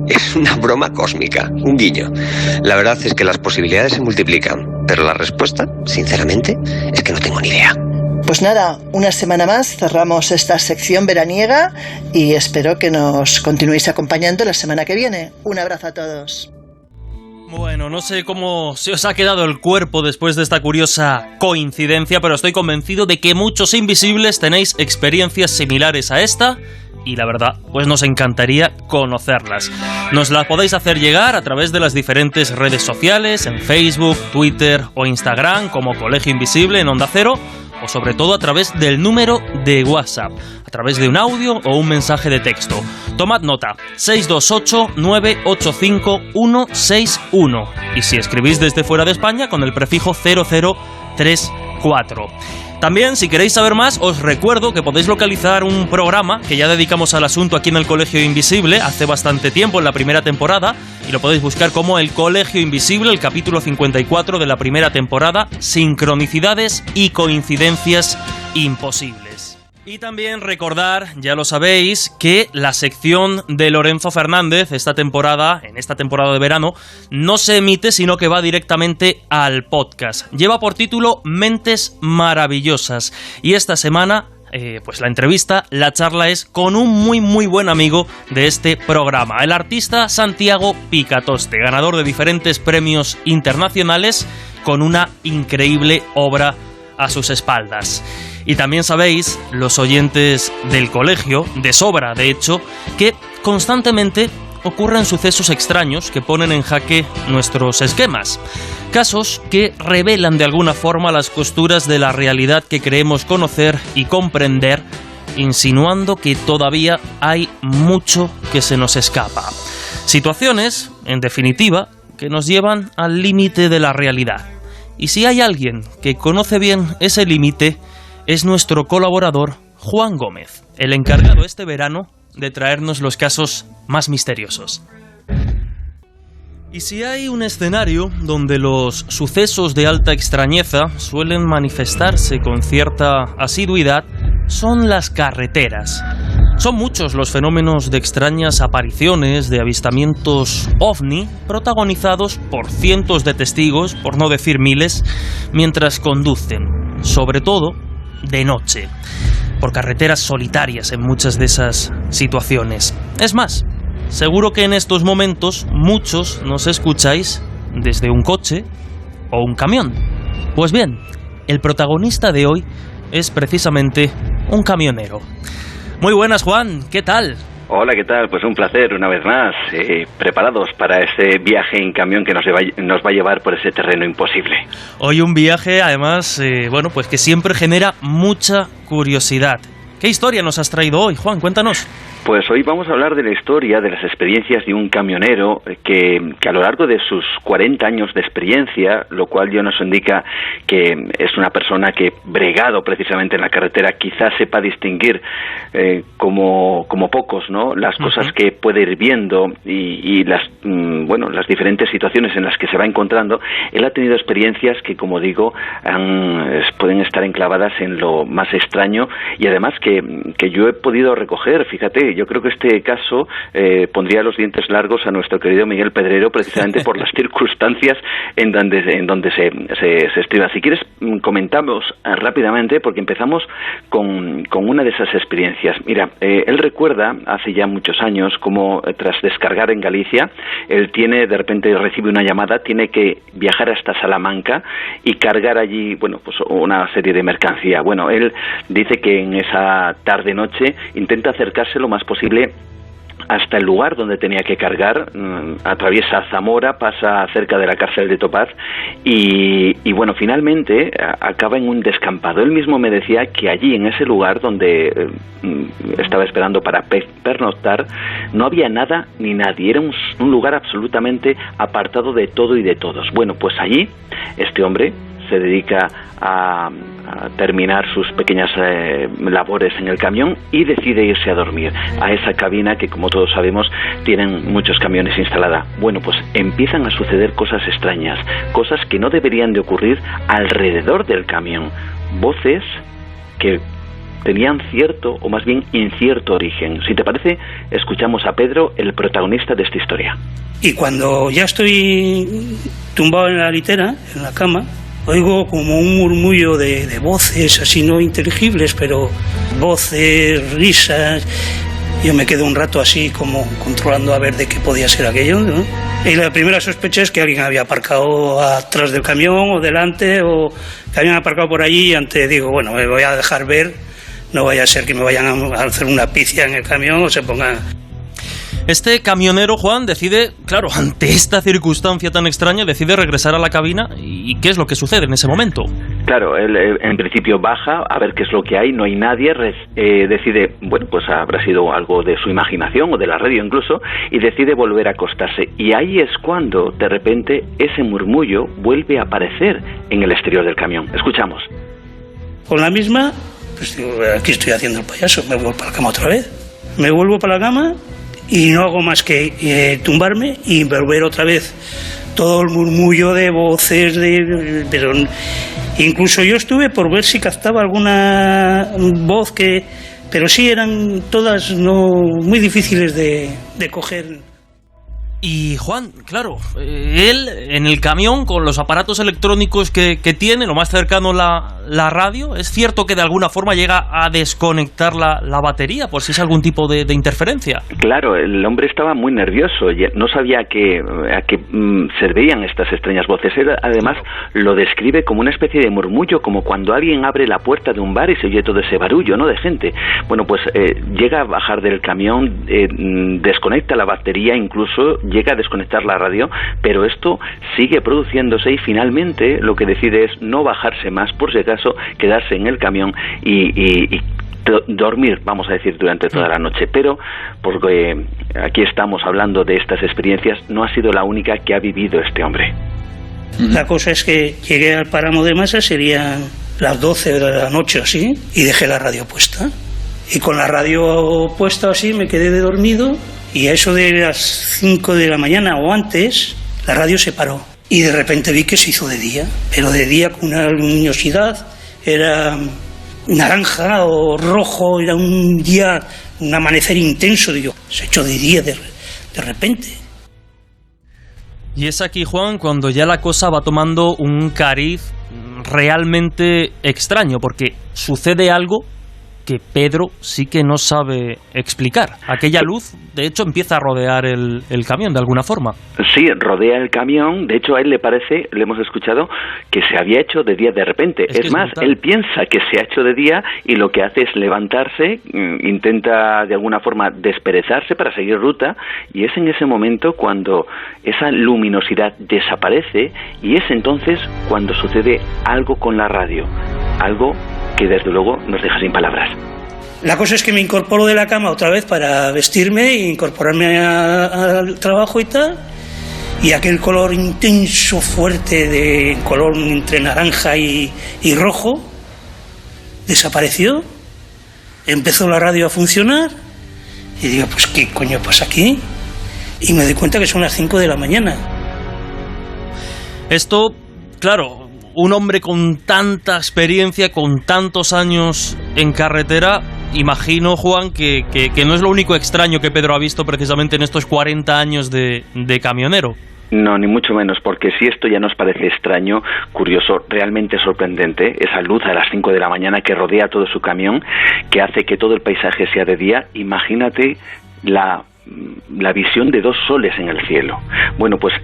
es una broma cósmica, un guiño? La verdad es que las posibilidades se multiplican, pero la respuesta, sinceramente, es que no tengo ni idea. Pues nada, una semana más cerramos esta sección veraniega y espero que nos continuéis acompañando la semana que viene. Un abrazo a todos. Bueno, no sé cómo se os ha quedado el cuerpo después de esta curiosa coincidencia, pero estoy convencido de que muchos invisibles tenéis experiencias similares a esta y la verdad, pues nos encantaría conocerlas. Nos las podéis hacer llegar a través de las diferentes redes sociales, en Facebook, Twitter o Instagram, como Colegio Invisible en Onda Cero, o sobre todo a través del número de WhatsApp, a través de un audio o un mensaje de texto. Tomad nota, 628-985-161, y si escribís desde fuera de España, con el prefijo 0034. También, si queréis saber más, os recuerdo que podéis localizar un programa que ya dedicamos al asunto aquí en el Colegio Invisible hace bastante tiempo, en la primera temporada, y lo podéis buscar como El Colegio Invisible, el capítulo 54 de la primera temporada, Sincronicidades y coincidencias imposibles. Y también recordar, ya lo sabéis, que la sección de Lorenzo Fernández en esta temporada de verano, no se emite, sino que va directamente al podcast. Lleva por título Mentes Maravillosas. Y esta semana, pues la entrevista, la charla es con un muy buen amigo de este programa, el artista Santiago Picatoste, ganador de diferentes premios internacionales, con una increíble obra a sus espaldas. Y también sabéis, los oyentes del colegio, de sobra de hecho, que constantemente ocurren sucesos extraños que ponen en jaque nuestros esquemas. Casos que revelan de alguna forma las costuras de la realidad que creemos conocer y comprender, insinuando que todavía hay mucho que se nos escapa. Situaciones, en definitiva, que nos llevan al límite de la realidad. Y si hay alguien que conoce bien ese límite, es nuestro colaborador Juan Gómez, el encargado este verano de traernos los casos más misteriosos. Y si hay un escenario donde los sucesos de alta extrañeza suelen manifestarse con cierta asiduidad, son las carreteras. Son muchos los fenómenos de extrañas apariciones, de avistamientos ovni, protagonizados por cientos de testigos, por no decir miles, mientras conducen, sobre todo de noche, por carreteras solitarias en muchas de esas situaciones. Es más, seguro que en estos momentos muchos nos escucháis desde un coche o un camión. Pues bien, el protagonista de hoy es precisamente un camionero. Muy buenas, Juan, ¿qué tal? Hola, ¿qué tal? Pues un placer una vez más, preparados para ese viaje en camión que nos va a llevar por ese terreno imposible. Hoy un viaje, además, pues que siempre genera mucha curiosidad. ¿Qué historia nos has traído hoy, Juan? Cuéntanos. Pues hoy vamos a hablar de la historia, de las experiencias de un camionero que a lo largo de sus 40 años de experiencia, lo cual ya nos indica que es una persona que, bregado precisamente en la carretera, quizás sepa distinguir como pocos, ¿no?, las cosas que puede ir viendo y las diferentes situaciones en las que se va encontrando. Él ha tenido experiencias que, como digo, pueden estar enclavadas en lo más extraño y además que yo he podido recoger. Fíjate, yo creo que este caso pondría los dientes largos a nuestro querido Miguel Pedrero, precisamente por las circunstancias en donde se estriba. Si quieres, comentamos rápidamente, porque empezamos con una de esas experiencias. Mira, él recuerda hace ya muchos años cómo tras descargar en Galicia, él de repente recibe una llamada, tiene que viajar hasta Salamanca y cargar allí, pues una serie de mercancía. Bueno, él dice que en esa tarde-noche intenta acercarse lo más posible hasta el lugar donde tenía que cargar, atraviesa Zamora, pasa cerca de la cárcel de Topaz y finalmente acaba en un descampado. Él mismo me decía que allí, en ese lugar donde estaba esperando para pernoctar, no había nada ni nadie, era un lugar absolutamente apartado de todo y de todos. Bueno, pues allí este hombre se dedica a terminar sus pequeñas labores en el camión y decide irse a dormir a esa cabina que, como todos sabemos, tienen muchos camiones instalada. Bueno, pues empiezan a suceder cosas extrañas, cosas que no deberían de ocurrir alrededor del camión, voces que tenían cierto o más bien incierto origen. Si te parece, escuchamos a Pedro, el protagonista de esta historia. Y cuando ya estoy tumbado en la litera, en la cama, oigo como un murmullo de voces así no inteligibles, pero voces, risas. Yo me quedo un rato así como controlando a ver de qué podía ser aquello, ¿no? Y la primera sospecha es que alguien había aparcado atrás del camión o delante, o que habían aparcado por allí y antes digo, bueno, me voy a dejar ver, no vaya a ser que me vayan a hacer una pifia en el camión o se pongan... Este camionero, Juan, decide, claro, ante esta circunstancia tan extraña, decide regresar a la cabina. ¿Y qué es lo que sucede en ese momento? Claro, él en principio baja a ver qué es lo que hay, no hay nadie, decide, pues habrá sido algo de su imaginación o de la radio incluso, y decide volver a acostarse. Y ahí es cuando, de repente, ese murmullo vuelve a aparecer en el exterior del camión. Escuchamos. con la misma, pues digo, aquí estoy haciendo el payaso, me vuelvo para la cama otra vez. Me vuelvo para la cama y no hago más que tumbarme y volver otra vez. Todo el murmullo de voces, pero incluso yo estuve por ver si captaba alguna voz pero sí eran todas muy difíciles de coger. Y Juan, claro, él en el camión con los aparatos electrónicos que tiene, lo más cercano la radio, ¿es cierto que de alguna forma llega a desconectar la batería por si es algún tipo de interferencia? Claro, el hombre estaba muy nervioso, no sabía a qué se veían estas extrañas voces. Él además lo describe como una especie de murmullo, como cuando alguien abre la puerta de un bar y se oye todo ese barullo, ¿no?, de gente. Bueno, pues llega a bajar del camión, desconecta la batería, incluso llega a desconectar la radio, pero esto sigue produciéndose y finalmente lo que decide es no bajarse más, por si acaso quedarse en el camión y dormir, vamos a decir, durante toda la noche. Pero porque aquí estamos hablando de estas experiencias, no ha sido la única que ha vivido este hombre. La cosa es que llegué al páramo de Masa, serían las 12 de la noche o así, y dejé la radio puesta. Y con la radio puesta así me quedé dormido. Y a eso de las 5 de la mañana o antes, la radio se paró. Y de repente vi que se hizo de día, pero de día con una luminosidad, era naranja o rojo, era un día, un amanecer intenso. Digo, se ha hecho de día de repente. Y es aquí, Juan, cuando ya la cosa va tomando un cariz realmente extraño, porque sucede algo que Pedro sí que no sabe explicar. Aquella luz, de hecho, empieza a rodear el camión de alguna forma. Sí, rodea el camión. De hecho, a él le parece, le hemos escuchado, que se había hecho de día de repente. Es más, él piensa que se ha hecho de día y lo que hace es levantarse, intenta de alguna forma desperezarse para seguir ruta, y es en ese momento cuando esa luminosidad desaparece y es entonces cuando sucede algo con la radio. Algo que desde luego nos deja sin palabras. La cosa es que me incorporo de la cama otra vez para vestirme e incorporarme al trabajo y tal, y aquel color intenso, fuerte, de color entre naranja y rojo, desapareció. Empezó la radio a funcionar y digo, pues ¿qué coño pasa aquí? Y me doy cuenta que son las 5 de la mañana. Esto, claro, un hombre con tanta experiencia, con tantos años en carretera, imagino, Juan, que no es lo único extraño que Pedro ha visto precisamente en estos 40 años de camionero. No, ni mucho menos, porque si esto ya nos parece extraño, curioso, realmente sorprendente, esa luz a las 5 de la mañana que rodea todo su camión, que hace que todo el paisaje sea de día, imagínate la visión de 2 soles en el cielo. Bueno, pues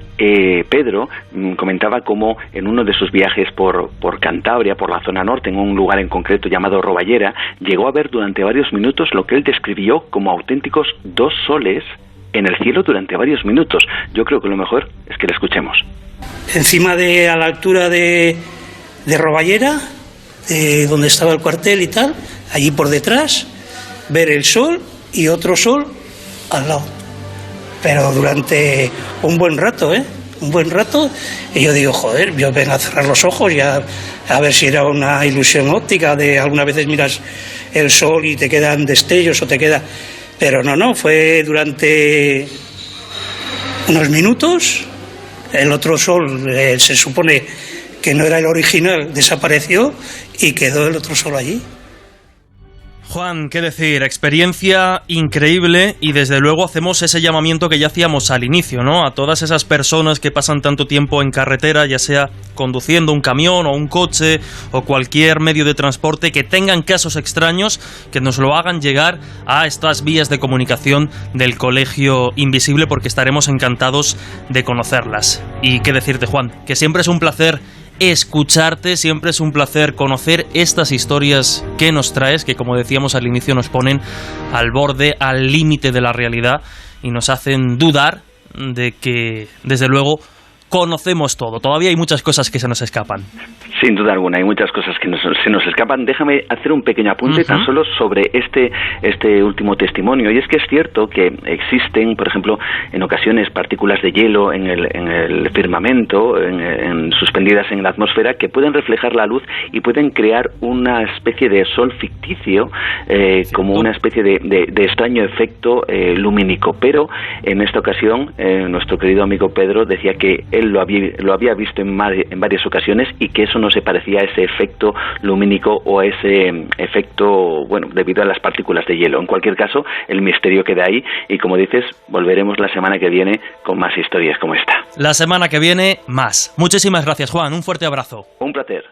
Pedro comentaba cómo en uno de sus viajes por Cantabria, por la zona norte, en un lugar en concreto llamado Roballera, llegó a ver durante varios minutos lo que él describió como auténticos 2 soles en el cielo durante varios minutos. Yo creo que lo mejor es que lo escuchemos. Encima a la altura de Roballera, donde estaba el cuartel y tal, allí por detrás, ver el sol y otro sol al lado, pero durante un buen rato, un buen rato, y yo digo, joder, yo vengo a cerrar los ojos y a ver si era una ilusión óptica de algunas veces miras el sol y te quedan destellos o te queda, pero no, fue durante unos minutos. El otro sol se supone que no era el original, desapareció y quedó el otro sol allí. Juan, qué decir, experiencia increíble, y desde luego hacemos ese llamamiento que ya hacíamos al inicio, ¿no? A todas esas personas que pasan tanto tiempo en carretera, ya sea conduciendo un camión o un coche o cualquier medio de transporte, que tengan casos extraños, que nos lo hagan llegar a estas vías de comunicación del Colegio Invisible, porque estaremos encantados de conocerlas. Y qué decirte, Juan, que siempre es un placer escucharte, siempre es un placer conocer estas historias que nos traes, que como decíamos al inicio nos ponen al borde, al límite de la realidad y nos hacen dudar de que, desde luego, conocemos todo. Todavía hay muchas cosas que se nos escapan. Sin duda alguna, hay muchas cosas que se nos escapan. Déjame hacer un pequeño apunte tan solo sobre este último testimonio. Y es que es cierto que existen, por ejemplo, en ocasiones partículas de hielo en el firmamento, suspendidas en la atmósfera, que pueden reflejar la luz y pueden crear una especie de sol ficticio, como una especie de extraño efecto lumínico. Pero en esta ocasión, nuestro querido amigo Pedro decía que él lo había visto en varias ocasiones y que eso no se parecía a ese efecto lumínico o a ese efecto, bueno, debido a las partículas de hielo. En cualquier caso, el misterio queda ahí y, como dices, volveremos la semana que viene con más historias como esta. La semana que viene, más. Muchísimas gracias, Juan. Un fuerte abrazo. Un placer.